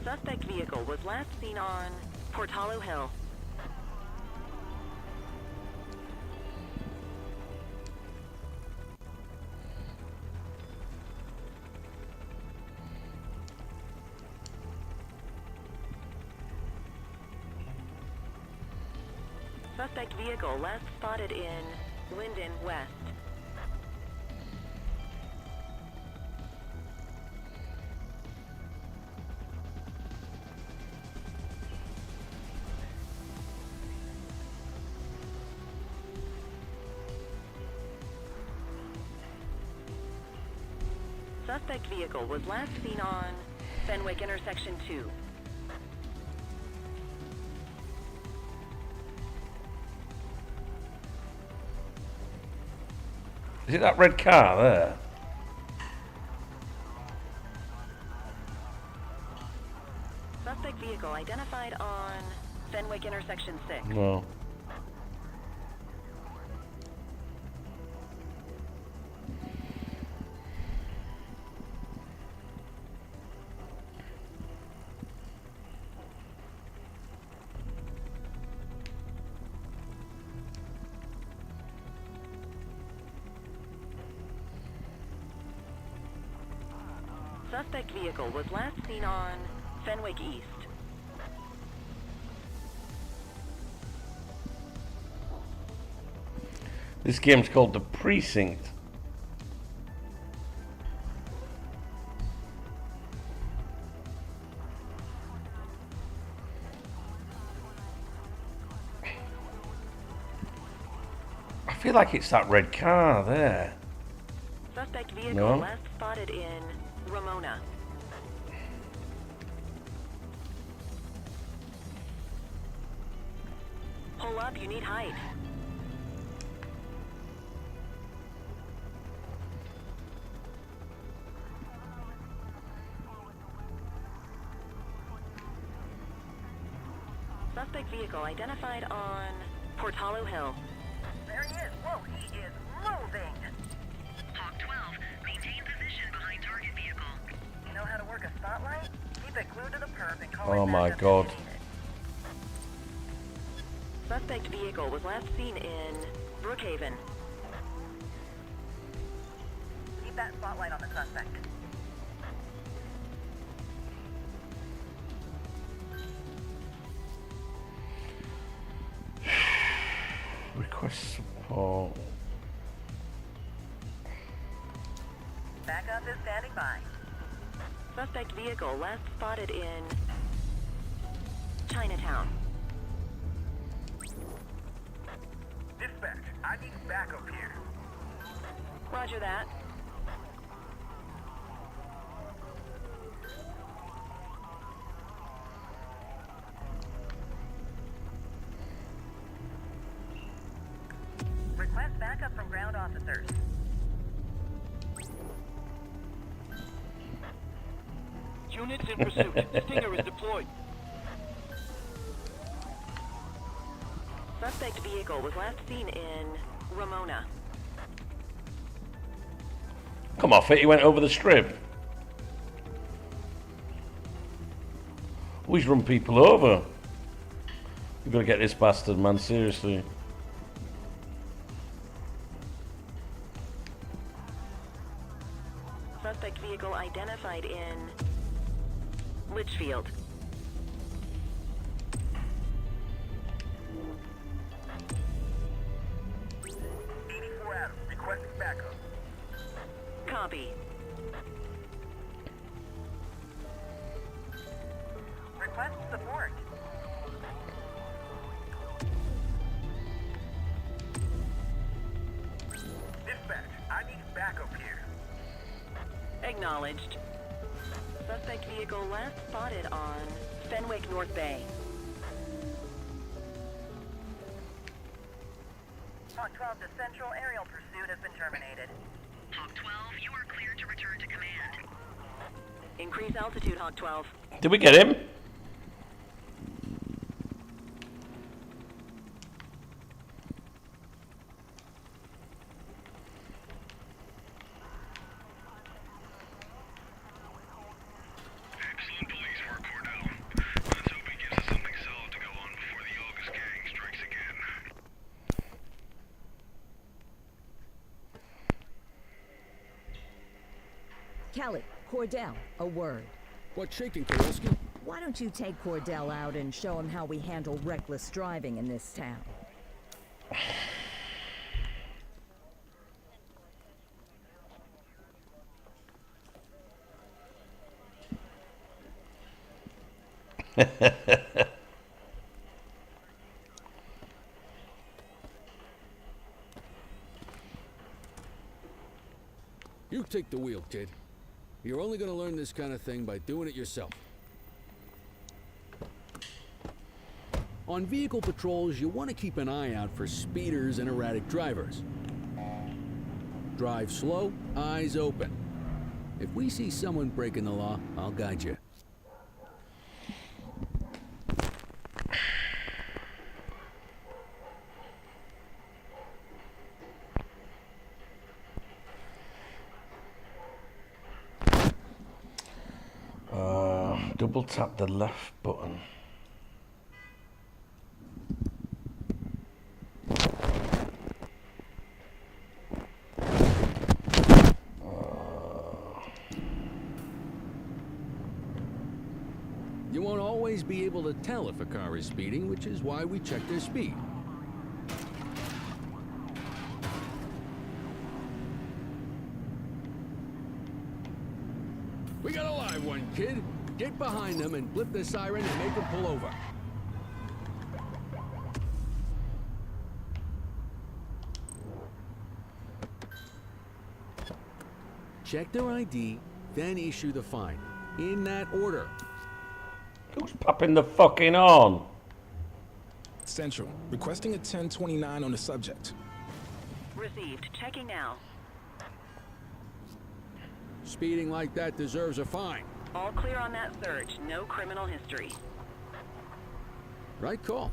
[SPEAKER 8] Suspect vehicle was last seen on Portalo Hill. Suspect vehicle last spotted in Linden West. Suspect vehicle was last seen on Fenwick intersection 2.
[SPEAKER 1] Is it that red car there?
[SPEAKER 8] Suspect vehicle identified on Fenwick intersection 6.
[SPEAKER 1] No.
[SPEAKER 8] Suspect vehicle was last seen on Fenwick East.
[SPEAKER 1] This game's called the Precinct. I feel like it's that red car there.
[SPEAKER 8] Suspect vehicle
[SPEAKER 1] No.
[SPEAKER 8] last spotted in Ramona. Pull up, you need height. Suspect vehicle identified on Portalo Hill. There he is. Whoa, he is moving. Hawk 12, maintain position behind target vehicle. You know how to work a spotlight? Keep it glued to the perp and call
[SPEAKER 1] Oh
[SPEAKER 8] it
[SPEAKER 1] my
[SPEAKER 8] back up
[SPEAKER 1] god.
[SPEAKER 8] if you need it. Suspect vehicle was last seen in Brookhaven. Keep that spotlight on the suspect.
[SPEAKER 1] Request support.
[SPEAKER 8] Backup is standing by. Suspect vehicle last spotted in Chinatown.
[SPEAKER 9] Dispatch, I need backup here.
[SPEAKER 8] Roger that. Request backup from ground officers.
[SPEAKER 11] Units in pursuit. Stinger is deployed.
[SPEAKER 8] Suspect vehicle was last seen in Ramona.
[SPEAKER 1] Come off it, he went over the strip. Oh, he's run people over. We've got to get this bastard, man, seriously.
[SPEAKER 8] Suspect vehicle identified in Litchfield.
[SPEAKER 2] Requesting backup.
[SPEAKER 8] Copy. Request support.
[SPEAKER 2] Dispatch, I need backup here.
[SPEAKER 8] Acknowledged. Suspect vehicle last spotted on Fenwick North Bay. Hawk 12 to Central, aerial pursuit has been terminated. Hawk 12, you are cleared to return to command. Increase altitude, Hawk 12.
[SPEAKER 1] Did we get him?
[SPEAKER 5] Excellent police work, Cordell. Let's hope he gives us something solid to go on before the August gang strikes again.
[SPEAKER 3] Kelly, Cordell, a word.
[SPEAKER 6] What's shaking, Kowalski?
[SPEAKER 3] Why don't you take Cordell out and show him how we handle reckless driving in this town?
[SPEAKER 6] You take the wheel, kid. You're only gonna learn this kind of thing by doing it yourself. On vehicle patrols, you want to keep an eye out for speeders and erratic drivers. Drive slow, eyes open. If we see someone breaking the law, I'll guide you.
[SPEAKER 1] Double tap the left button.
[SPEAKER 6] You won't always be able to tell if a car is speeding, which is why we check their speed. We got a live one, kid. Get behind them and blip the siren and make them pull over. Check their ID, then issue the fine. In that order.
[SPEAKER 1] Who's popping the fucking on?
[SPEAKER 9] Central, requesting a 1029 on the subject.
[SPEAKER 8] Received. Checking now.
[SPEAKER 6] Speeding like that deserves a fine.
[SPEAKER 8] All clear on that search. No criminal history.
[SPEAKER 6] Right call.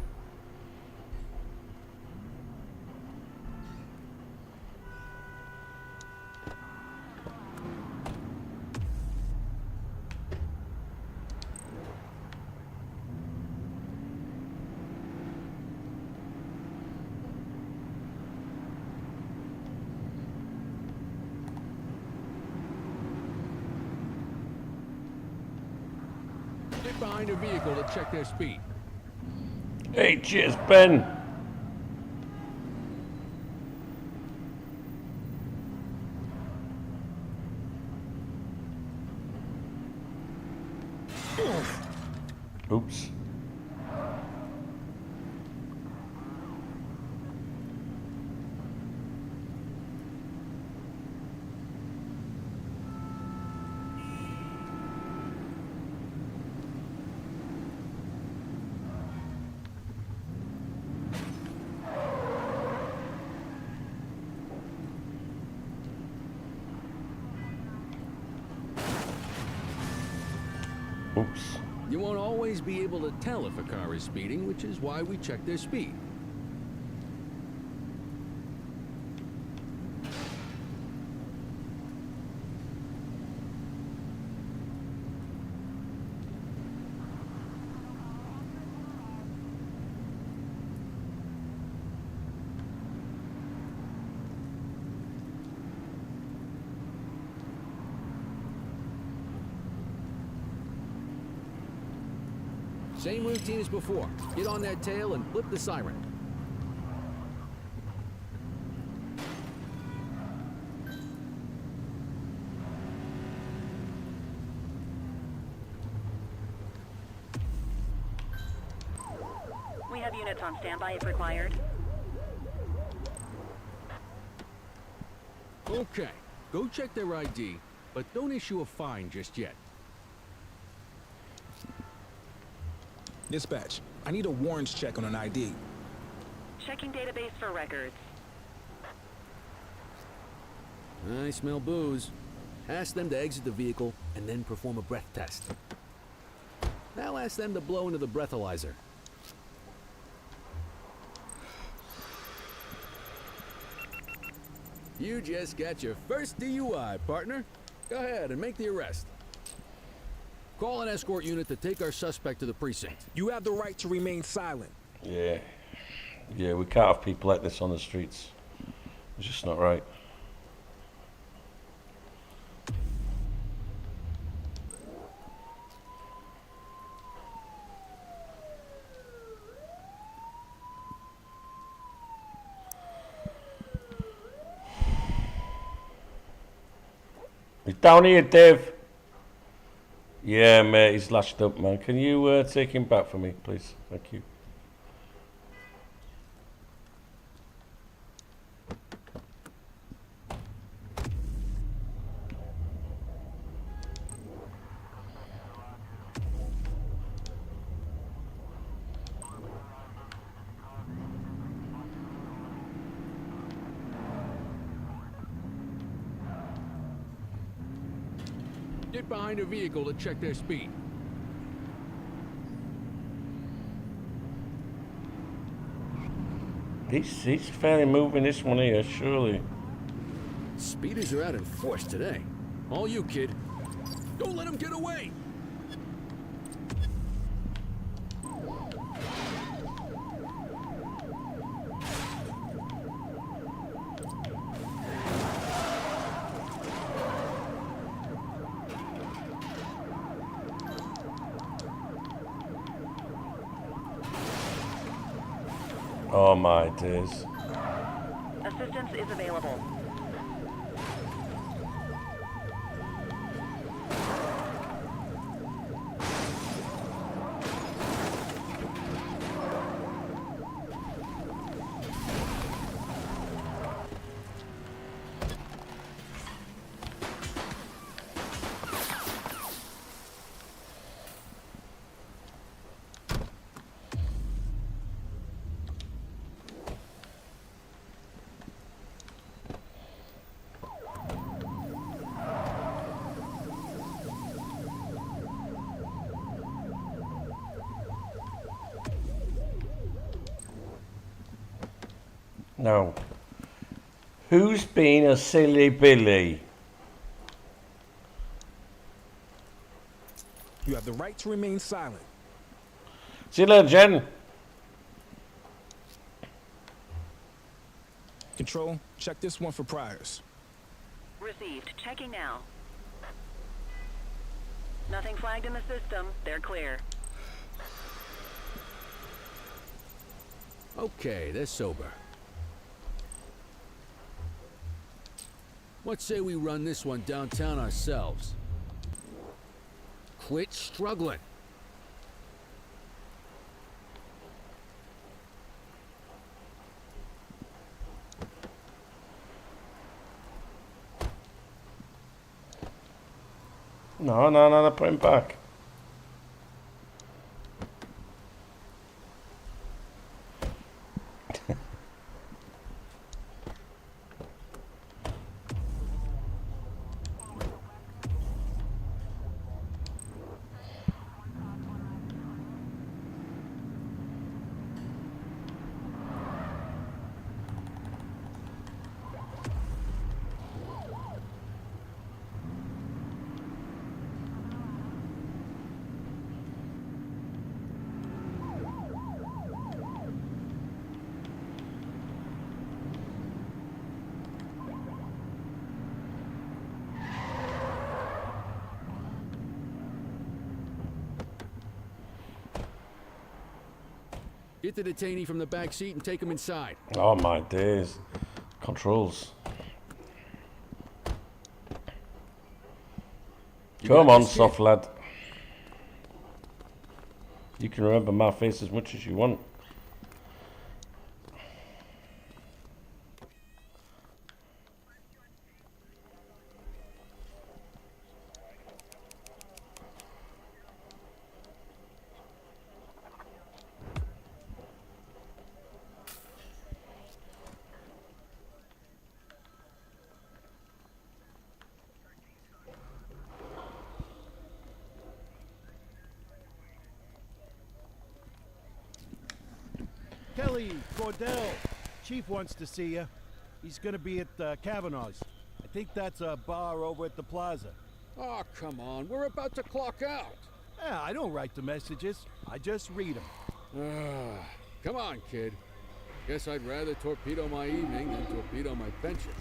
[SPEAKER 6] Get behind a vehicle to check their speed.
[SPEAKER 1] Hey, cheers, Ben. Oops.
[SPEAKER 6] You won't always be able to tell if a car is speeding, which is why we check their speed. Same routine as before. Get on that tail and flip the siren.
[SPEAKER 8] We have units on standby if required.
[SPEAKER 6] Okay, go check their ID, but don't issue a fine just yet.
[SPEAKER 9] Dispatch, I need a warrants check on an ID.
[SPEAKER 8] Checking database for records.
[SPEAKER 6] I smell booze. Ask them to exit the vehicle and then perform a breath test. Now ask them to blow into the breathalyzer. You just got your first DUI, partner. Go ahead and make the arrest. Call an escort unit to take our suspect to the precinct.
[SPEAKER 9] You have the right to remain silent.
[SPEAKER 1] Yeah. Yeah, we can't have people like this on the streets. It's just not right. He's down here, Dave. Yeah, mate, he's lashed up, man. Can you take him back for me, please? Thank you.
[SPEAKER 6] Get behind a vehicle to check their speed.
[SPEAKER 1] He's fairly moving this one here, surely.
[SPEAKER 6] Speeders are out in force today. All you, kid. Don't let him get away!
[SPEAKER 1] Oh my days.
[SPEAKER 8] Assistance is available.
[SPEAKER 1] Now, who's been a silly Billy?
[SPEAKER 9] You have the right to remain silent.
[SPEAKER 1] See you later, Jen.
[SPEAKER 9] Control, check this one for priors.
[SPEAKER 8] Received. Checking now. Nothing flagged in the system. They're clear.
[SPEAKER 6] Okay, they're sober. What say we run this one downtown ourselves? Quit struggling.
[SPEAKER 1] No, put him back.
[SPEAKER 6] Get the detainee from the back seat and take him inside.
[SPEAKER 1] Oh my days. Controls. Come on, soft lad. You can remember my face as much as you want.
[SPEAKER 12] Kelly, Cordell, Chief wants to see you. He's gonna be at Kavanaugh's. I think that's a bar over at the plaza.
[SPEAKER 6] Oh, come on. We're about to clock out.
[SPEAKER 12] Yeah, I don't write the messages. I just read them.
[SPEAKER 6] Come on, kid. Guess I'd rather torpedo my evening than torpedo my pension.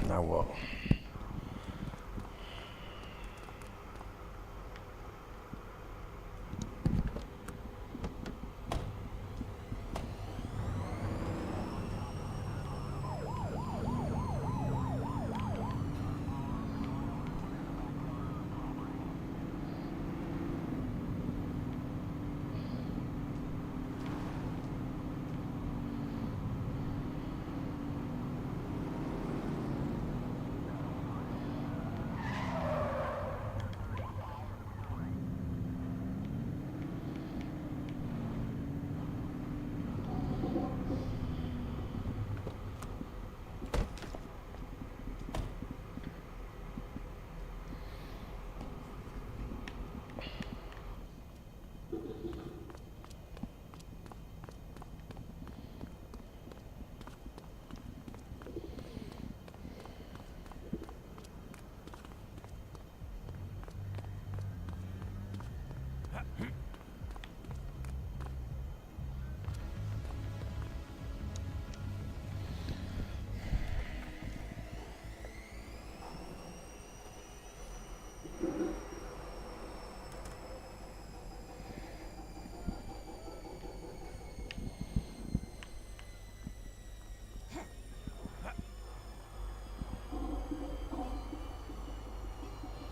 [SPEAKER 1] Now what?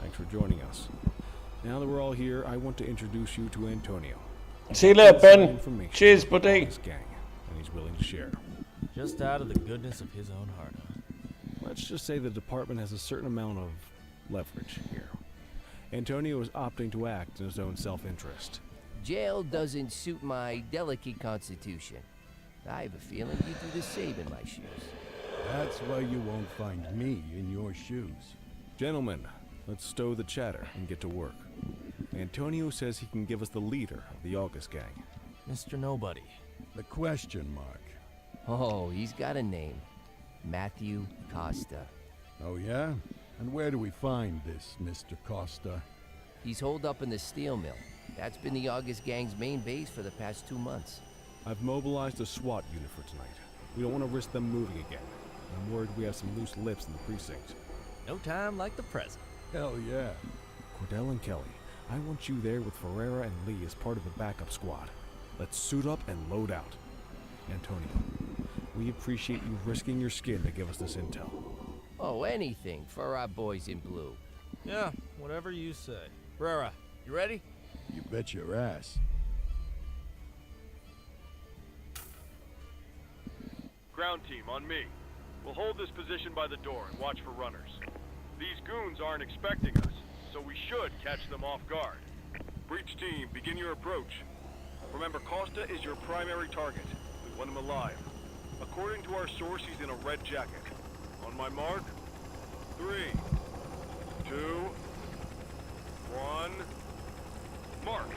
[SPEAKER 5] Thanks for joining us. Now that we're all here, I want to introduce you to Antonio.
[SPEAKER 1] See you later, Ben.
[SPEAKER 5] Information
[SPEAKER 1] Cheers,
[SPEAKER 5] about
[SPEAKER 1] buddy.
[SPEAKER 5] this gang, and he's willing to share.
[SPEAKER 10] Just out of the goodness of his own heart, huh?
[SPEAKER 5] Let's just say the department has a certain amount of leverage here. Antonio is opting to act in his own self-interest.
[SPEAKER 13] Jail doesn't suit my delicate constitution. I have a feeling you do the same in my shoes.
[SPEAKER 2] That's why you won't find me in your shoes.
[SPEAKER 5] Gentlemen, let's stow the chatter and get to work. Antonio says he can give us the leader of the August gang.
[SPEAKER 10] Mr. Nobody.
[SPEAKER 2] The question mark.
[SPEAKER 13] Oh, he's got a name. Matthew Costa.
[SPEAKER 2] Oh, yeah? And where do we find this Mr. Costa?
[SPEAKER 13] He's holed up in the steel mill. That's been the August gang's main base for the past 2 months.
[SPEAKER 5] I've mobilized a SWAT unit for tonight. We don't want to risk them moving again. I'm worried we have some loose lips in the precinct.
[SPEAKER 10] No time like the present.
[SPEAKER 2] Hell yeah.
[SPEAKER 5] Cordell and Kelly, I want you there with Ferreira and Lee as part of the backup squad. Let's suit up and load out. Antonio, we appreciate you risking your skin to give us this intel.
[SPEAKER 13] Oh, anything for our boys in blue.
[SPEAKER 10] Yeah, whatever you say. Rara, you ready?
[SPEAKER 2] You bet your ass.
[SPEAKER 14] Ground team, on me. We'll hold this position by the door and watch for runners. These goons aren't expecting us, so we should catch them off guard. Breach team, begin your approach. Remember, Costa is your primary target. We want him alive. According to our source, he's in a red jacket. On my mark, 3, 2, 1, mark.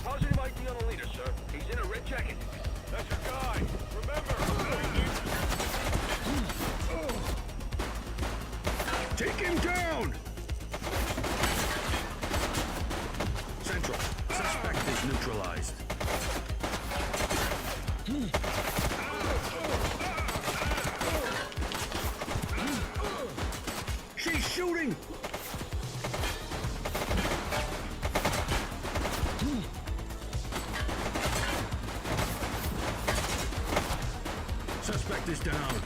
[SPEAKER 11] positive ID on the leader, sir. He's in a red jacket.
[SPEAKER 14] That's your guy. Remember.
[SPEAKER 2] Take him down! Central. Suspect is neutralized. She's shooting! Suspect is down.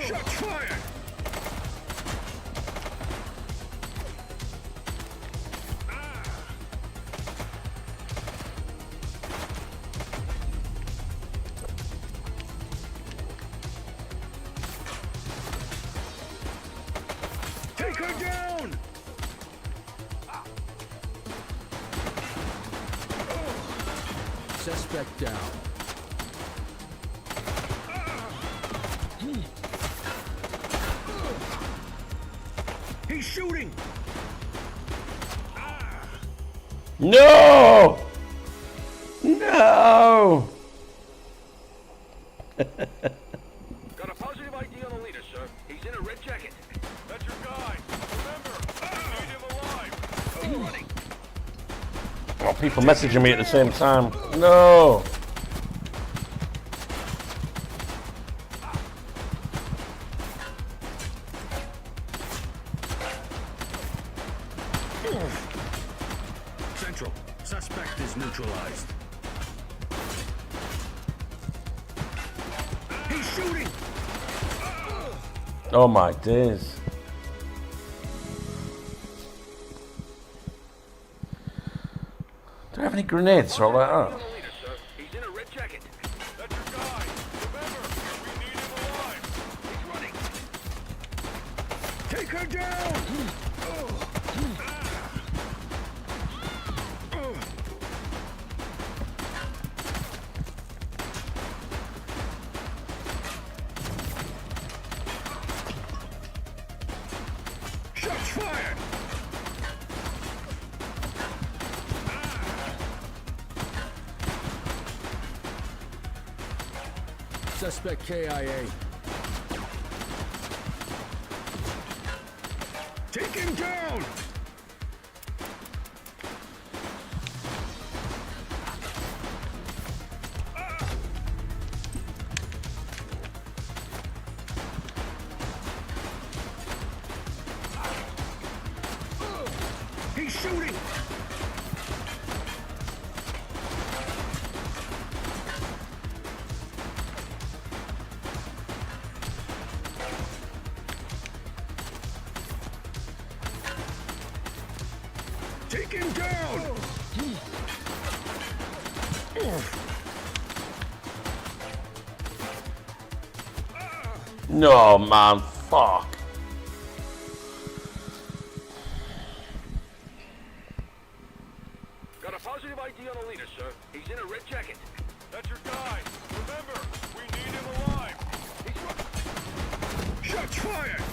[SPEAKER 2] Shots fired! Take her down!
[SPEAKER 6] Suspect down.
[SPEAKER 2] He's shooting!
[SPEAKER 1] No! No!
[SPEAKER 11] Got a positive ID on the leader, sir. He's in a red jacket.
[SPEAKER 14] That's your guy. Remember, we need him alive.
[SPEAKER 11] He's running.
[SPEAKER 1] Oh, people messaging me at the same time. No!
[SPEAKER 2] Central. Suspect is neutralized. He's shooting!
[SPEAKER 1] Oh my days. Do I have any grenades or all like that?
[SPEAKER 11] He's in a red jacket.
[SPEAKER 14] That's your guy. Remember, we need him alive.
[SPEAKER 11] He's running.
[SPEAKER 2] Take her down! Shots fired!
[SPEAKER 6] Suspect KIA.
[SPEAKER 2] Take him down! He's shooting! Take him down!
[SPEAKER 1] No, man, fuck.
[SPEAKER 11] Got a positive ID on the leader, sir. He's in a red jacket.
[SPEAKER 14] That's your guy. Remember, we need him alive.
[SPEAKER 11] He's running.
[SPEAKER 2] Shots fired!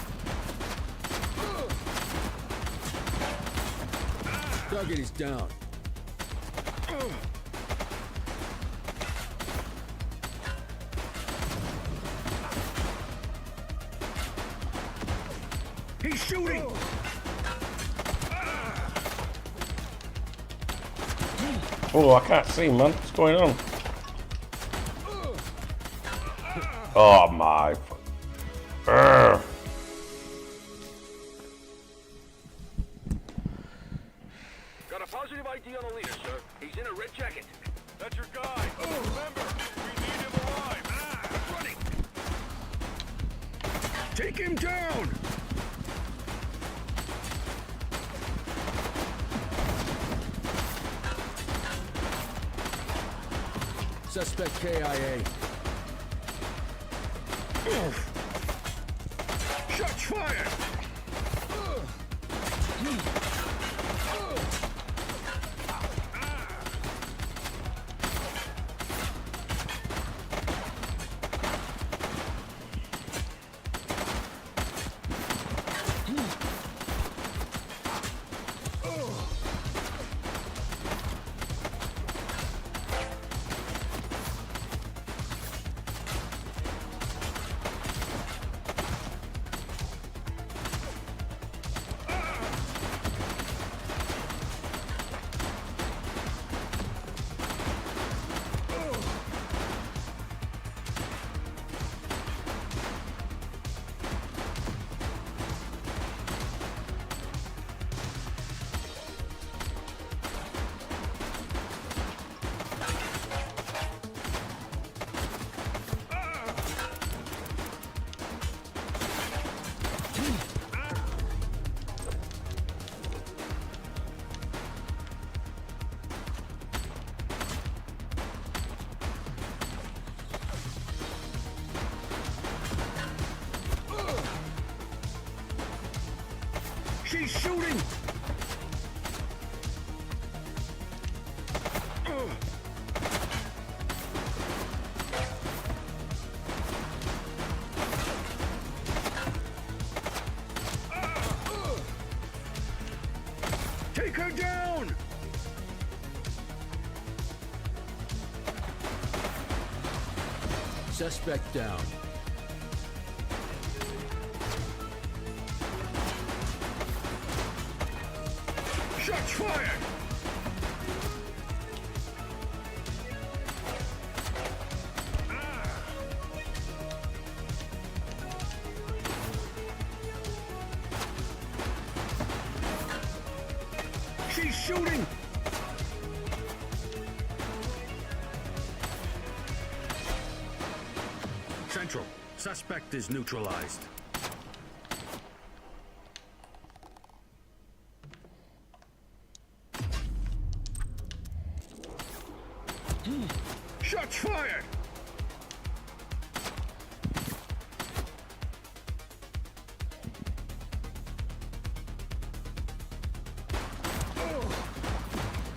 [SPEAKER 6] Duncan is down.
[SPEAKER 2] He's shooting!
[SPEAKER 1] Oh, I can't see, man. What's going on? Oh my. Urgh.
[SPEAKER 11] Got a positive ID on the leader, sir. He's in a red jacket.
[SPEAKER 14] That's your guy. Remember, we need him alive.
[SPEAKER 11] He's running.
[SPEAKER 2] Take him down!
[SPEAKER 6] Suspect KIA.
[SPEAKER 2] Shots fired! She's shooting! Take her down!
[SPEAKER 6] Suspect down.
[SPEAKER 2] Shots fired! She's shooting!
[SPEAKER 11] Central, suspect is neutralized.
[SPEAKER 2] Shots fired!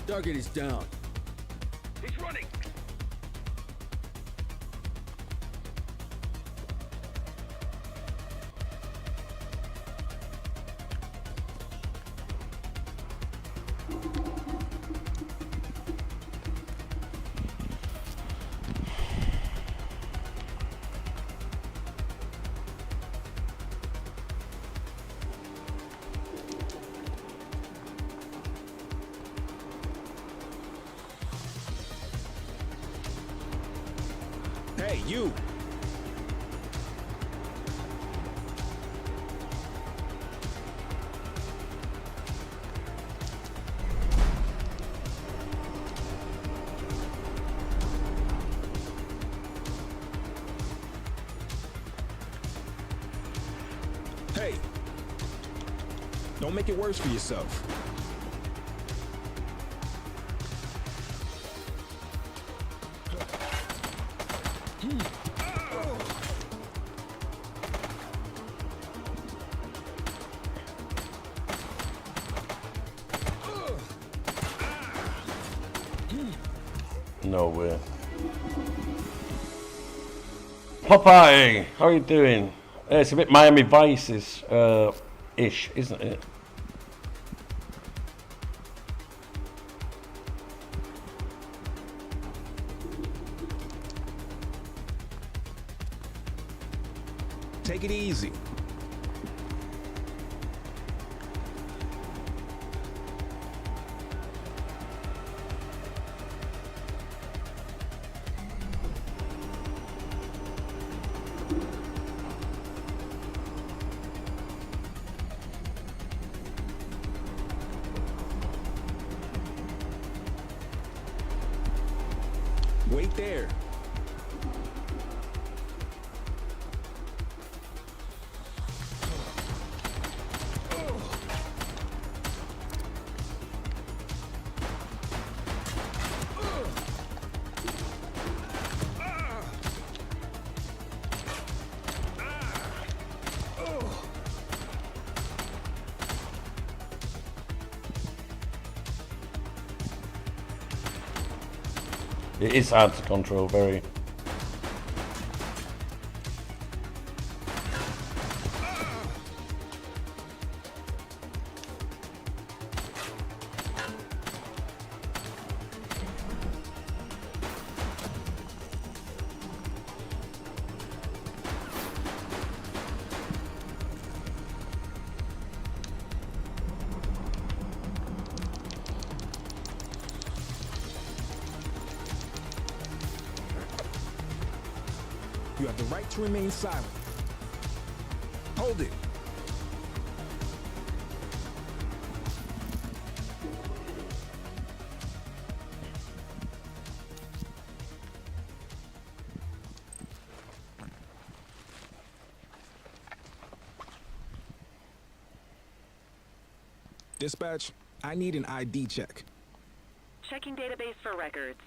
[SPEAKER 6] Target is down.
[SPEAKER 11] He's running!
[SPEAKER 9] Hey, you! Hey! Don't make it worse for yourself.
[SPEAKER 1] No way. Popeye, how are you doing? It's a bit Miami Vice's ish, isn't it?
[SPEAKER 9] Take it easy. Wait there.
[SPEAKER 1] It is hard to control, very.
[SPEAKER 9] You have the right to remain silent. Hold it. Dispatch, I need an ID check.
[SPEAKER 8] Checking database for records.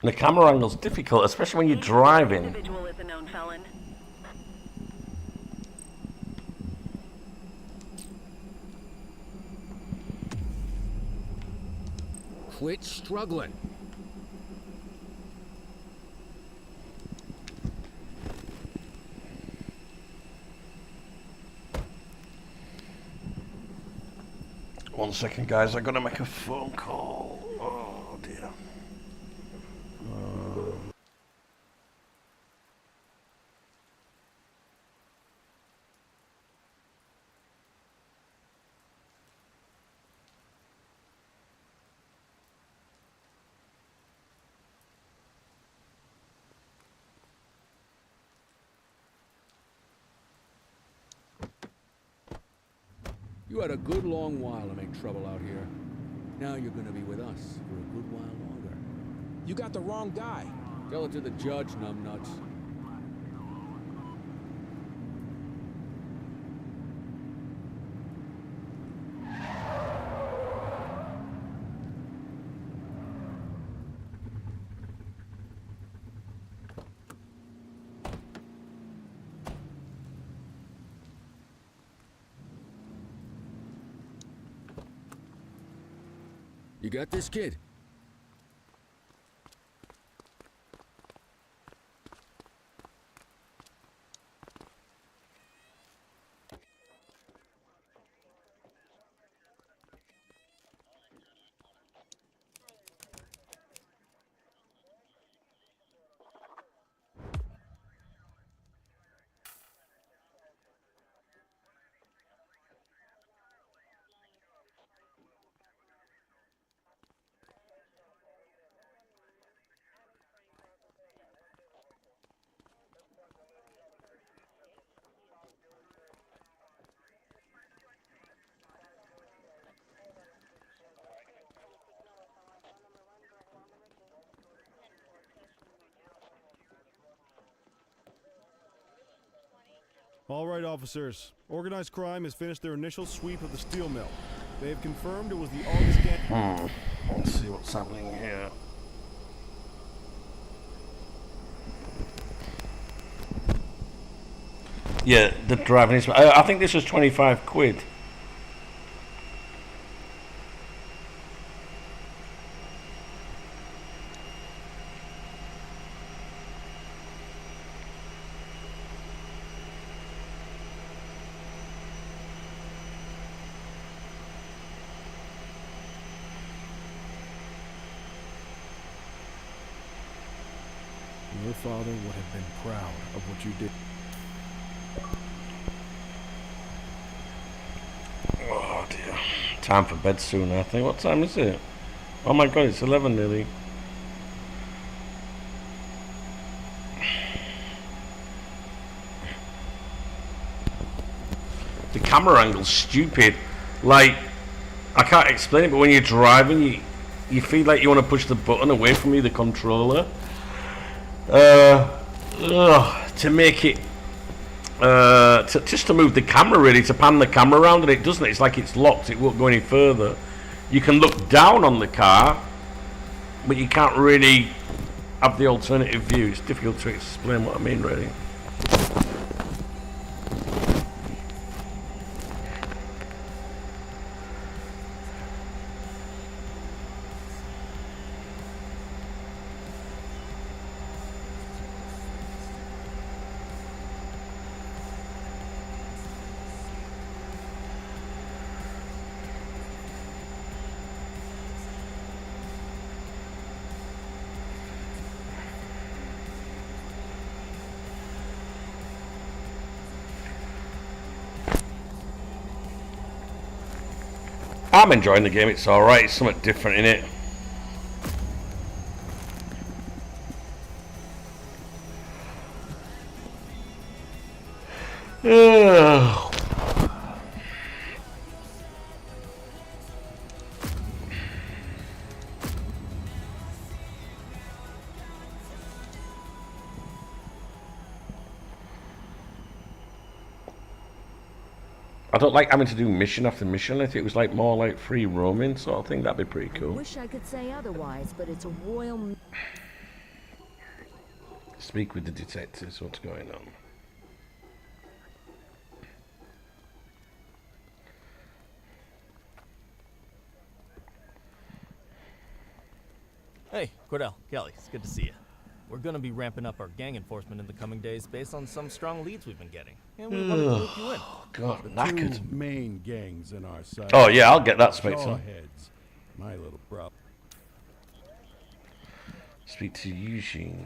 [SPEAKER 1] The camera angle's difficult, especially when you're driving.
[SPEAKER 8] Individual is a known felon.
[SPEAKER 6] quit struggling.
[SPEAKER 1] One second, guys. I'm gonna make a phone call. Oh dear.
[SPEAKER 6] You had a good long while to make trouble out here. Now you're gonna be with us for a good while longer.
[SPEAKER 9] You got the wrong guy.
[SPEAKER 6] Tell it to the judge, numbnuts. You got this, kid?
[SPEAKER 5] All right, officers. Organized crime has finished their initial sweep of the steel mill. They have confirmed it was the August gang.
[SPEAKER 1] Let's see what's happening here. Yeah, the driving is. I think this was 25 quid.
[SPEAKER 5] Your father would have been proud of what you did.
[SPEAKER 1] Oh dear. Time for bed soon, I think. What time is it? Oh my god, it's 11 nearly. The camera angle's stupid. Like, I can't explain it, but when you're driving, you feel like you want to push the button away from you, the controller. To make it just to move the camera, really, to pan the camera around, and it doesn't. It's like it's locked, it won't go any further. You can look down on the car, but you can't really have the alternative view. It's difficult to explain what I mean, really. I'm enjoying the game, it's alright, it's something different in it. I don't like having to do mission after mission. If it was like more like free roaming sort of thing, that'd be pretty cool.
[SPEAKER 3] Wish I could say otherwise, but it's a royal.
[SPEAKER 1] Speak with the detectives. What's going on?
[SPEAKER 10] Hey, Cordell, Kelly, it's good to see you. We're gonna be ramping up our gang enforcement in the coming days based on some strong leads we've been getting. And we wanted to loop you in.
[SPEAKER 1] God,
[SPEAKER 12] The
[SPEAKER 1] knackered.
[SPEAKER 12] two main gangs in our side.
[SPEAKER 1] Oh, yeah, I'll get that, Spectre.
[SPEAKER 12] Jawheads. My little bro.
[SPEAKER 1] Speak to Eugene.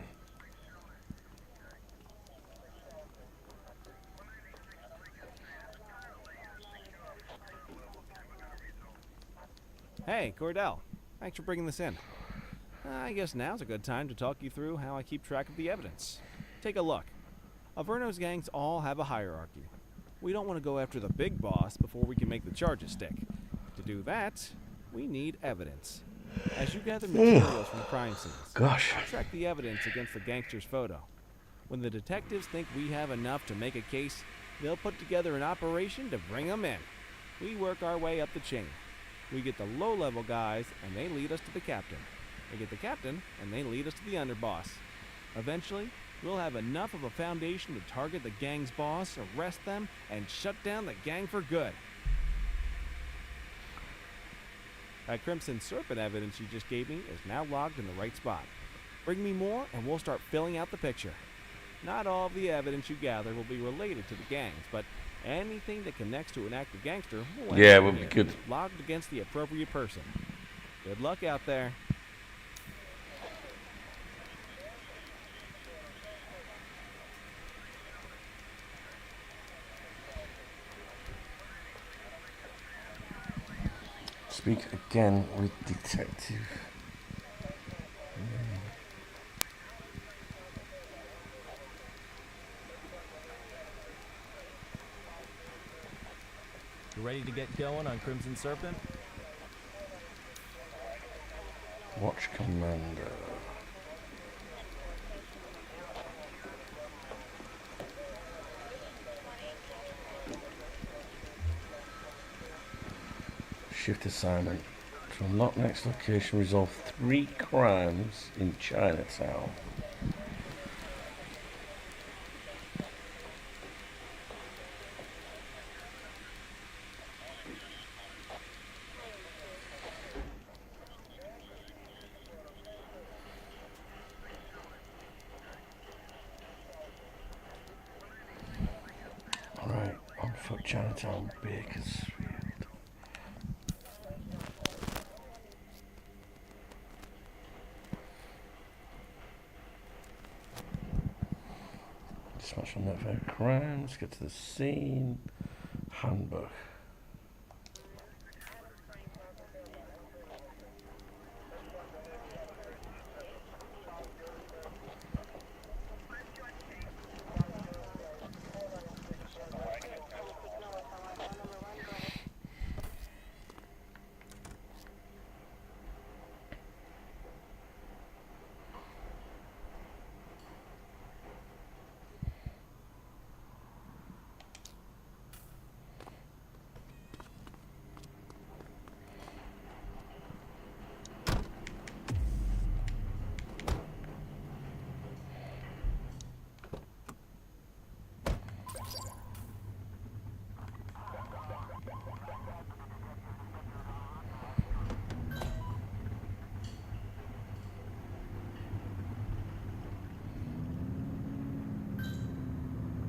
[SPEAKER 5] Hey, Cordell. Thanks for bringing this in. I guess now's a good time to talk you through how I keep track of the evidence. Take a look. Averno's gangs all have a hierarchy. We don't want to go after the big boss before we can make the charges stick. To do that, we need evidence. As you gather materials from crime scenes,
[SPEAKER 1] Gosh.
[SPEAKER 5] track the evidence against the gangster's photo. When the detectives think we have enough to make a case, they'll put together an operation to bring them in. We work our way up the chain. We get the low-level guys, and they lead us to the captain. We get the captain, and they lead us to the underboss. Eventually, we'll have enough of a foundation to target the gang's boss, arrest them, and shut down the gang for good. That Crimson Serpent evidence you just gave me is now logged in the right spot. Bring me more, and we'll start filling out the picture. Not all of the evidence you gather will be related to the gangs, but anything that connects to an active gangster will
[SPEAKER 1] Yeah,
[SPEAKER 5] end
[SPEAKER 1] will
[SPEAKER 5] up
[SPEAKER 1] be
[SPEAKER 5] here,
[SPEAKER 1] good.
[SPEAKER 5] logged against the appropriate person. Good luck out there.
[SPEAKER 1] Speak again with detective.
[SPEAKER 10] You ready to get going on Crimson Serpent?
[SPEAKER 1] Watch Commander. Shift assignment. To unlock next location, resolve 3 crimes in Chinatown. Alright, on foot Chinatown, Bakersfield. Dispatch on network crimes, get to the scene. Handbook.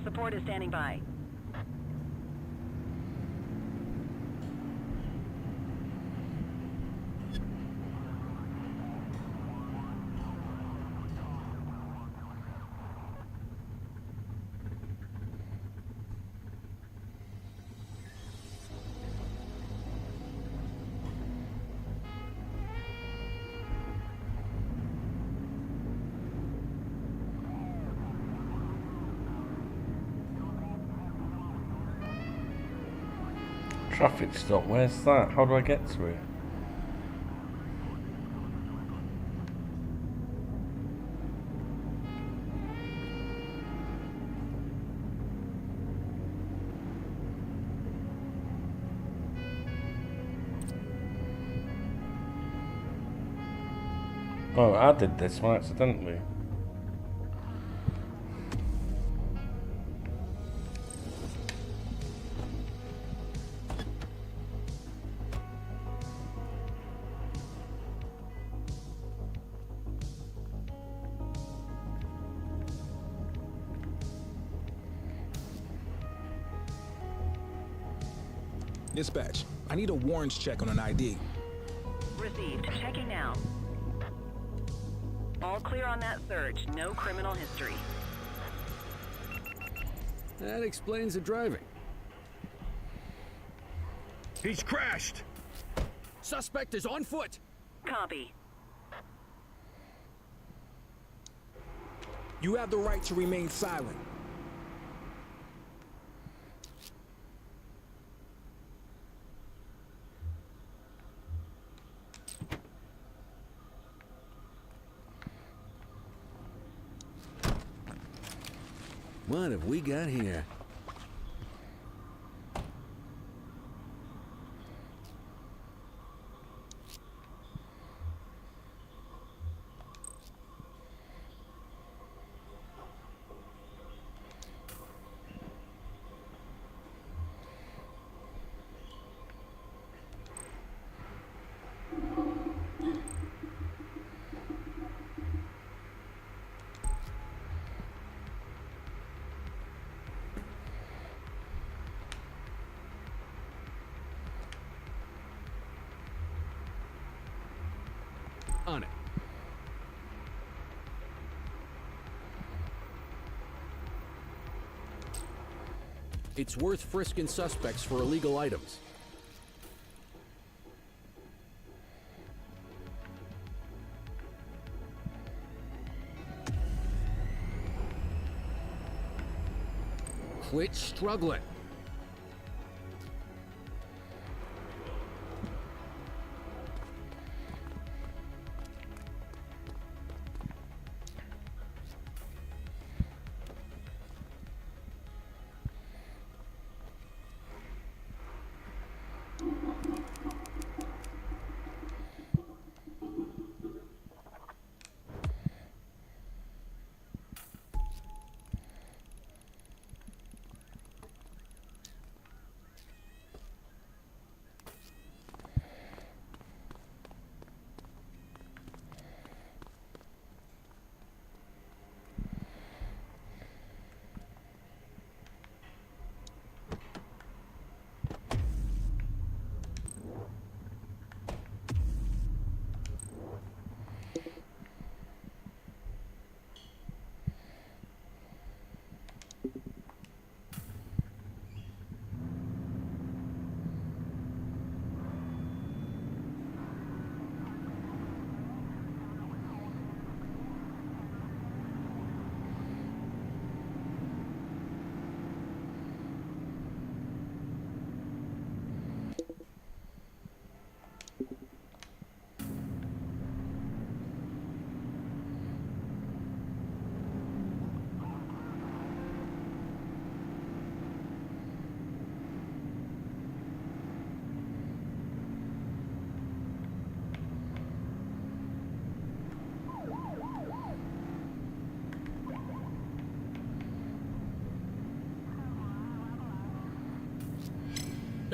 [SPEAKER 8] Support is standing by.
[SPEAKER 1] Traffic stop, where's that? How do I get to it? Oh, I did this one accidentally.
[SPEAKER 9] Dispatch, I need a warrants check on an ID.
[SPEAKER 8] Received. Checking now. All clear on that search. No criminal history.
[SPEAKER 6] That explains the driving.
[SPEAKER 2] He's crashed!
[SPEAKER 6] Suspect is on foot!
[SPEAKER 8] Copy.
[SPEAKER 9] You have the right to remain silent.
[SPEAKER 6] What have we got here? On it. It's worth frisking suspects for illegal items. Quit struggling.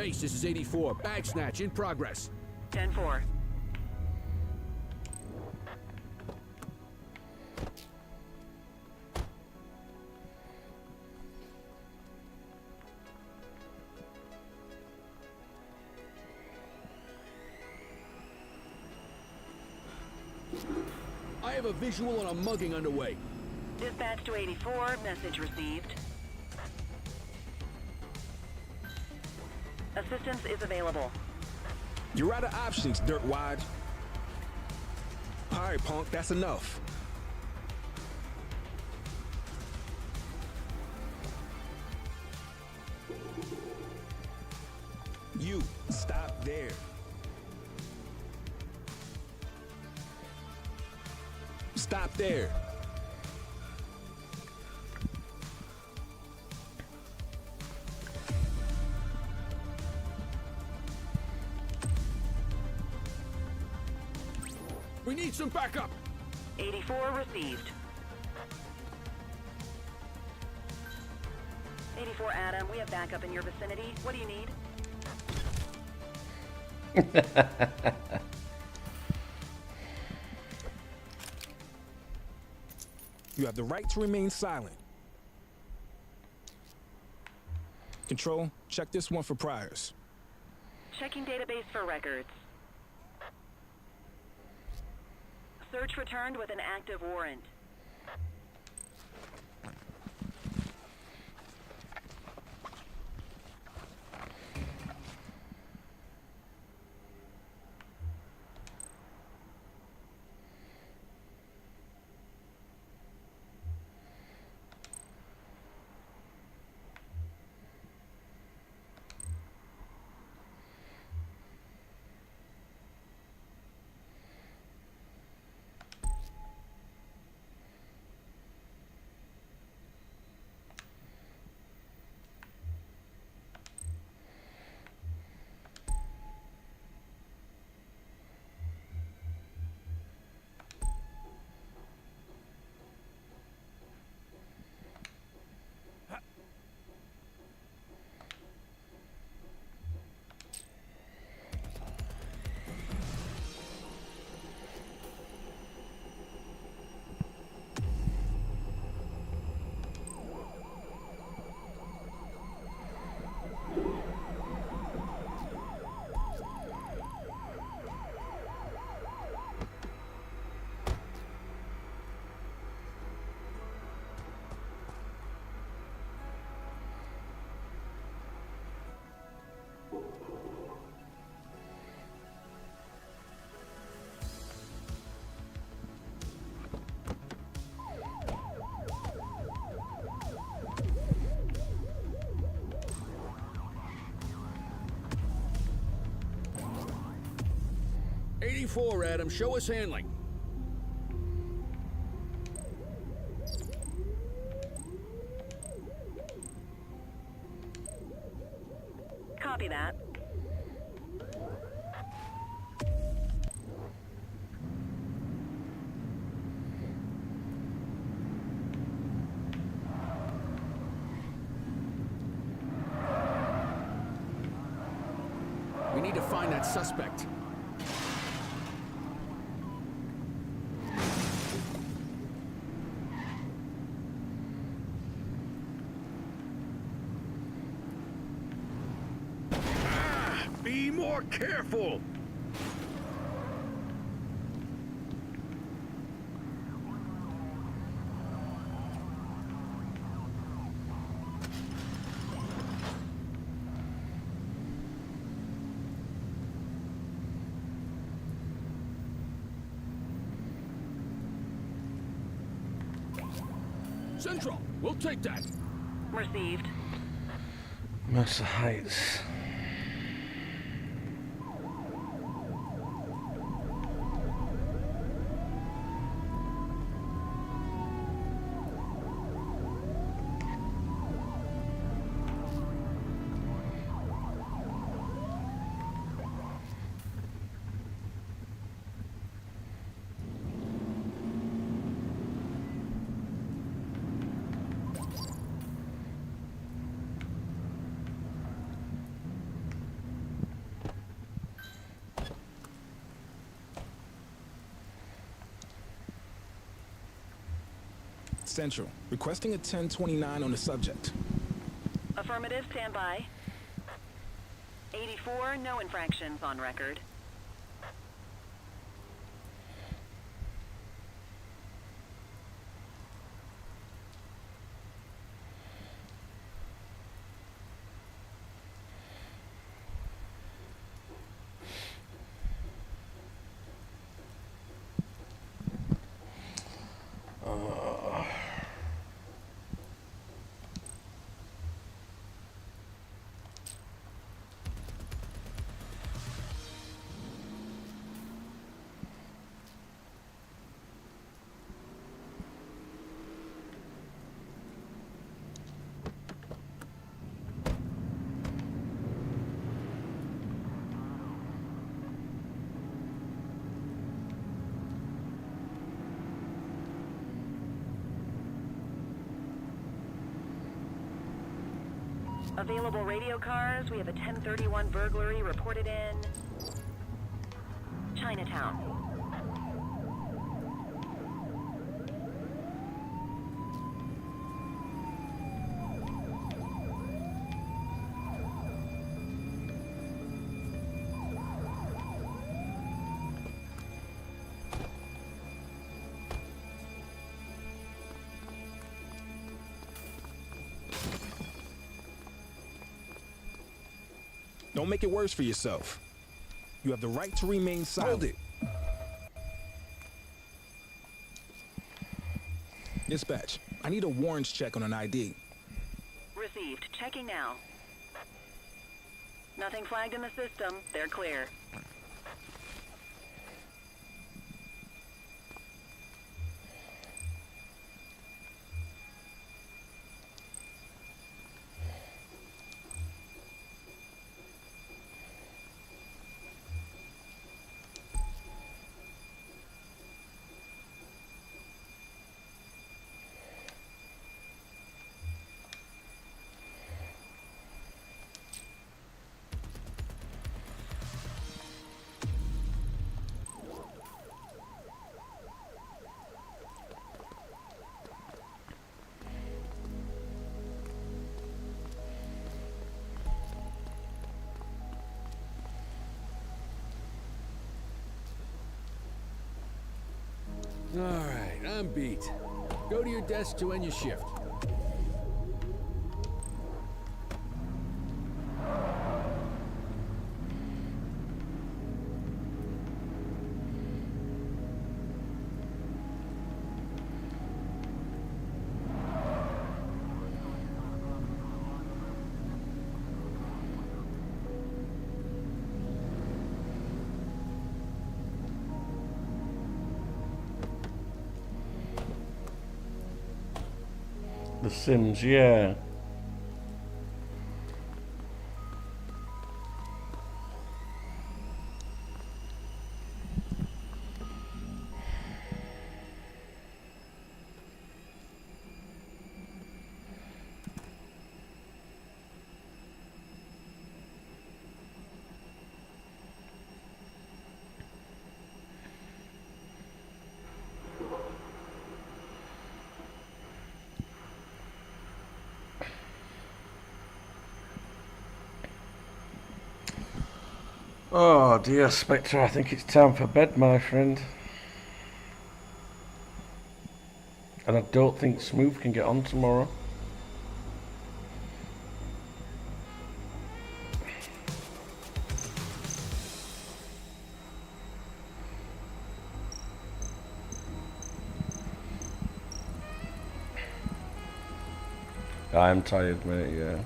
[SPEAKER 6] Base, this is 84. Bag snatch in progress.
[SPEAKER 8] 10-4.
[SPEAKER 6] I have a visual on a mugging underway.
[SPEAKER 8] Dispatch to 84. Message received. Assistance is available.
[SPEAKER 9] You're out of options, dirtwad. All right, punk, that's enough. You, stop there. Stop there.
[SPEAKER 6] We need some backup.
[SPEAKER 8] 84 received. 84 Adam, we have backup in your vicinity. What do you need?
[SPEAKER 9] You have the right to remain silent. Control, check this one for priors.
[SPEAKER 8] Checking database for records. Search returned with an active warrant.
[SPEAKER 6] '84, Adam. Show us handling.
[SPEAKER 8] Copy that.
[SPEAKER 6] We need to find that suspect.
[SPEAKER 2] Be more careful!
[SPEAKER 6] Central, we'll take that.
[SPEAKER 8] Received.
[SPEAKER 1] Mercer Heights.
[SPEAKER 9] Central, requesting a 1029 on the subject.
[SPEAKER 8] Affirmative, stand by. 84, no infractions on record. Available radio cars. We have a 1031 burglary reported in Chinatown.
[SPEAKER 9] Don't make it worse for yourself. You have the right to remain silent. Hold it. Dispatch, I need a warrants check on an ID.
[SPEAKER 8] Received. Checking now. Nothing flagged in the system. They're clear.
[SPEAKER 6] Alright, I'm beat. Go to your desk to end your shift.
[SPEAKER 1] The Sims, yeah. Oh dear, Spectre, I think it's time for bed, my friend. And I don't think Smooth can get on tomorrow. I'm tired, mate, yeah.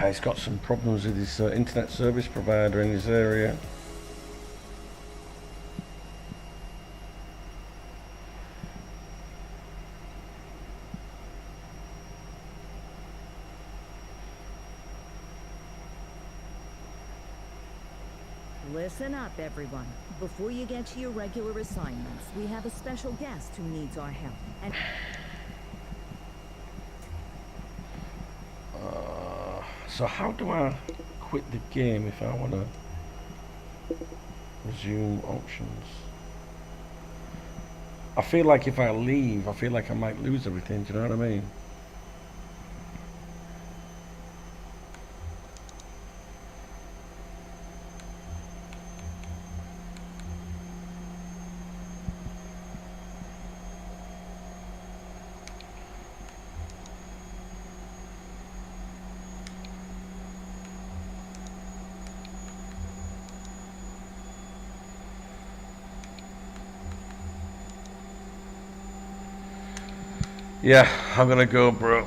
[SPEAKER 1] He's got some problems with his internet service provider in his area.
[SPEAKER 3] Listen up, everyone. Before you get to your regular assignments, we have a special guest who needs our help. And
[SPEAKER 1] so how do I quit the game if I want to resume options? I feel like if I leave, I feel like I might lose everything, do you know what I mean? Yeah, I'm gonna go, bro.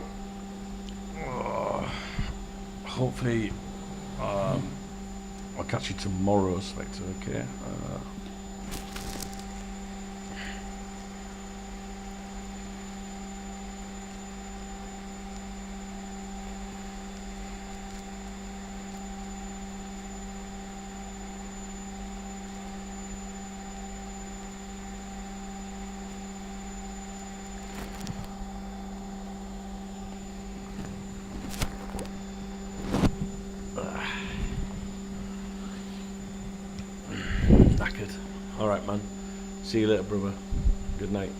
[SPEAKER 1] Hopefully, I'll catch you tomorrow, Spectre, okay? knackered. Alright, man. See you later, brother. Good night.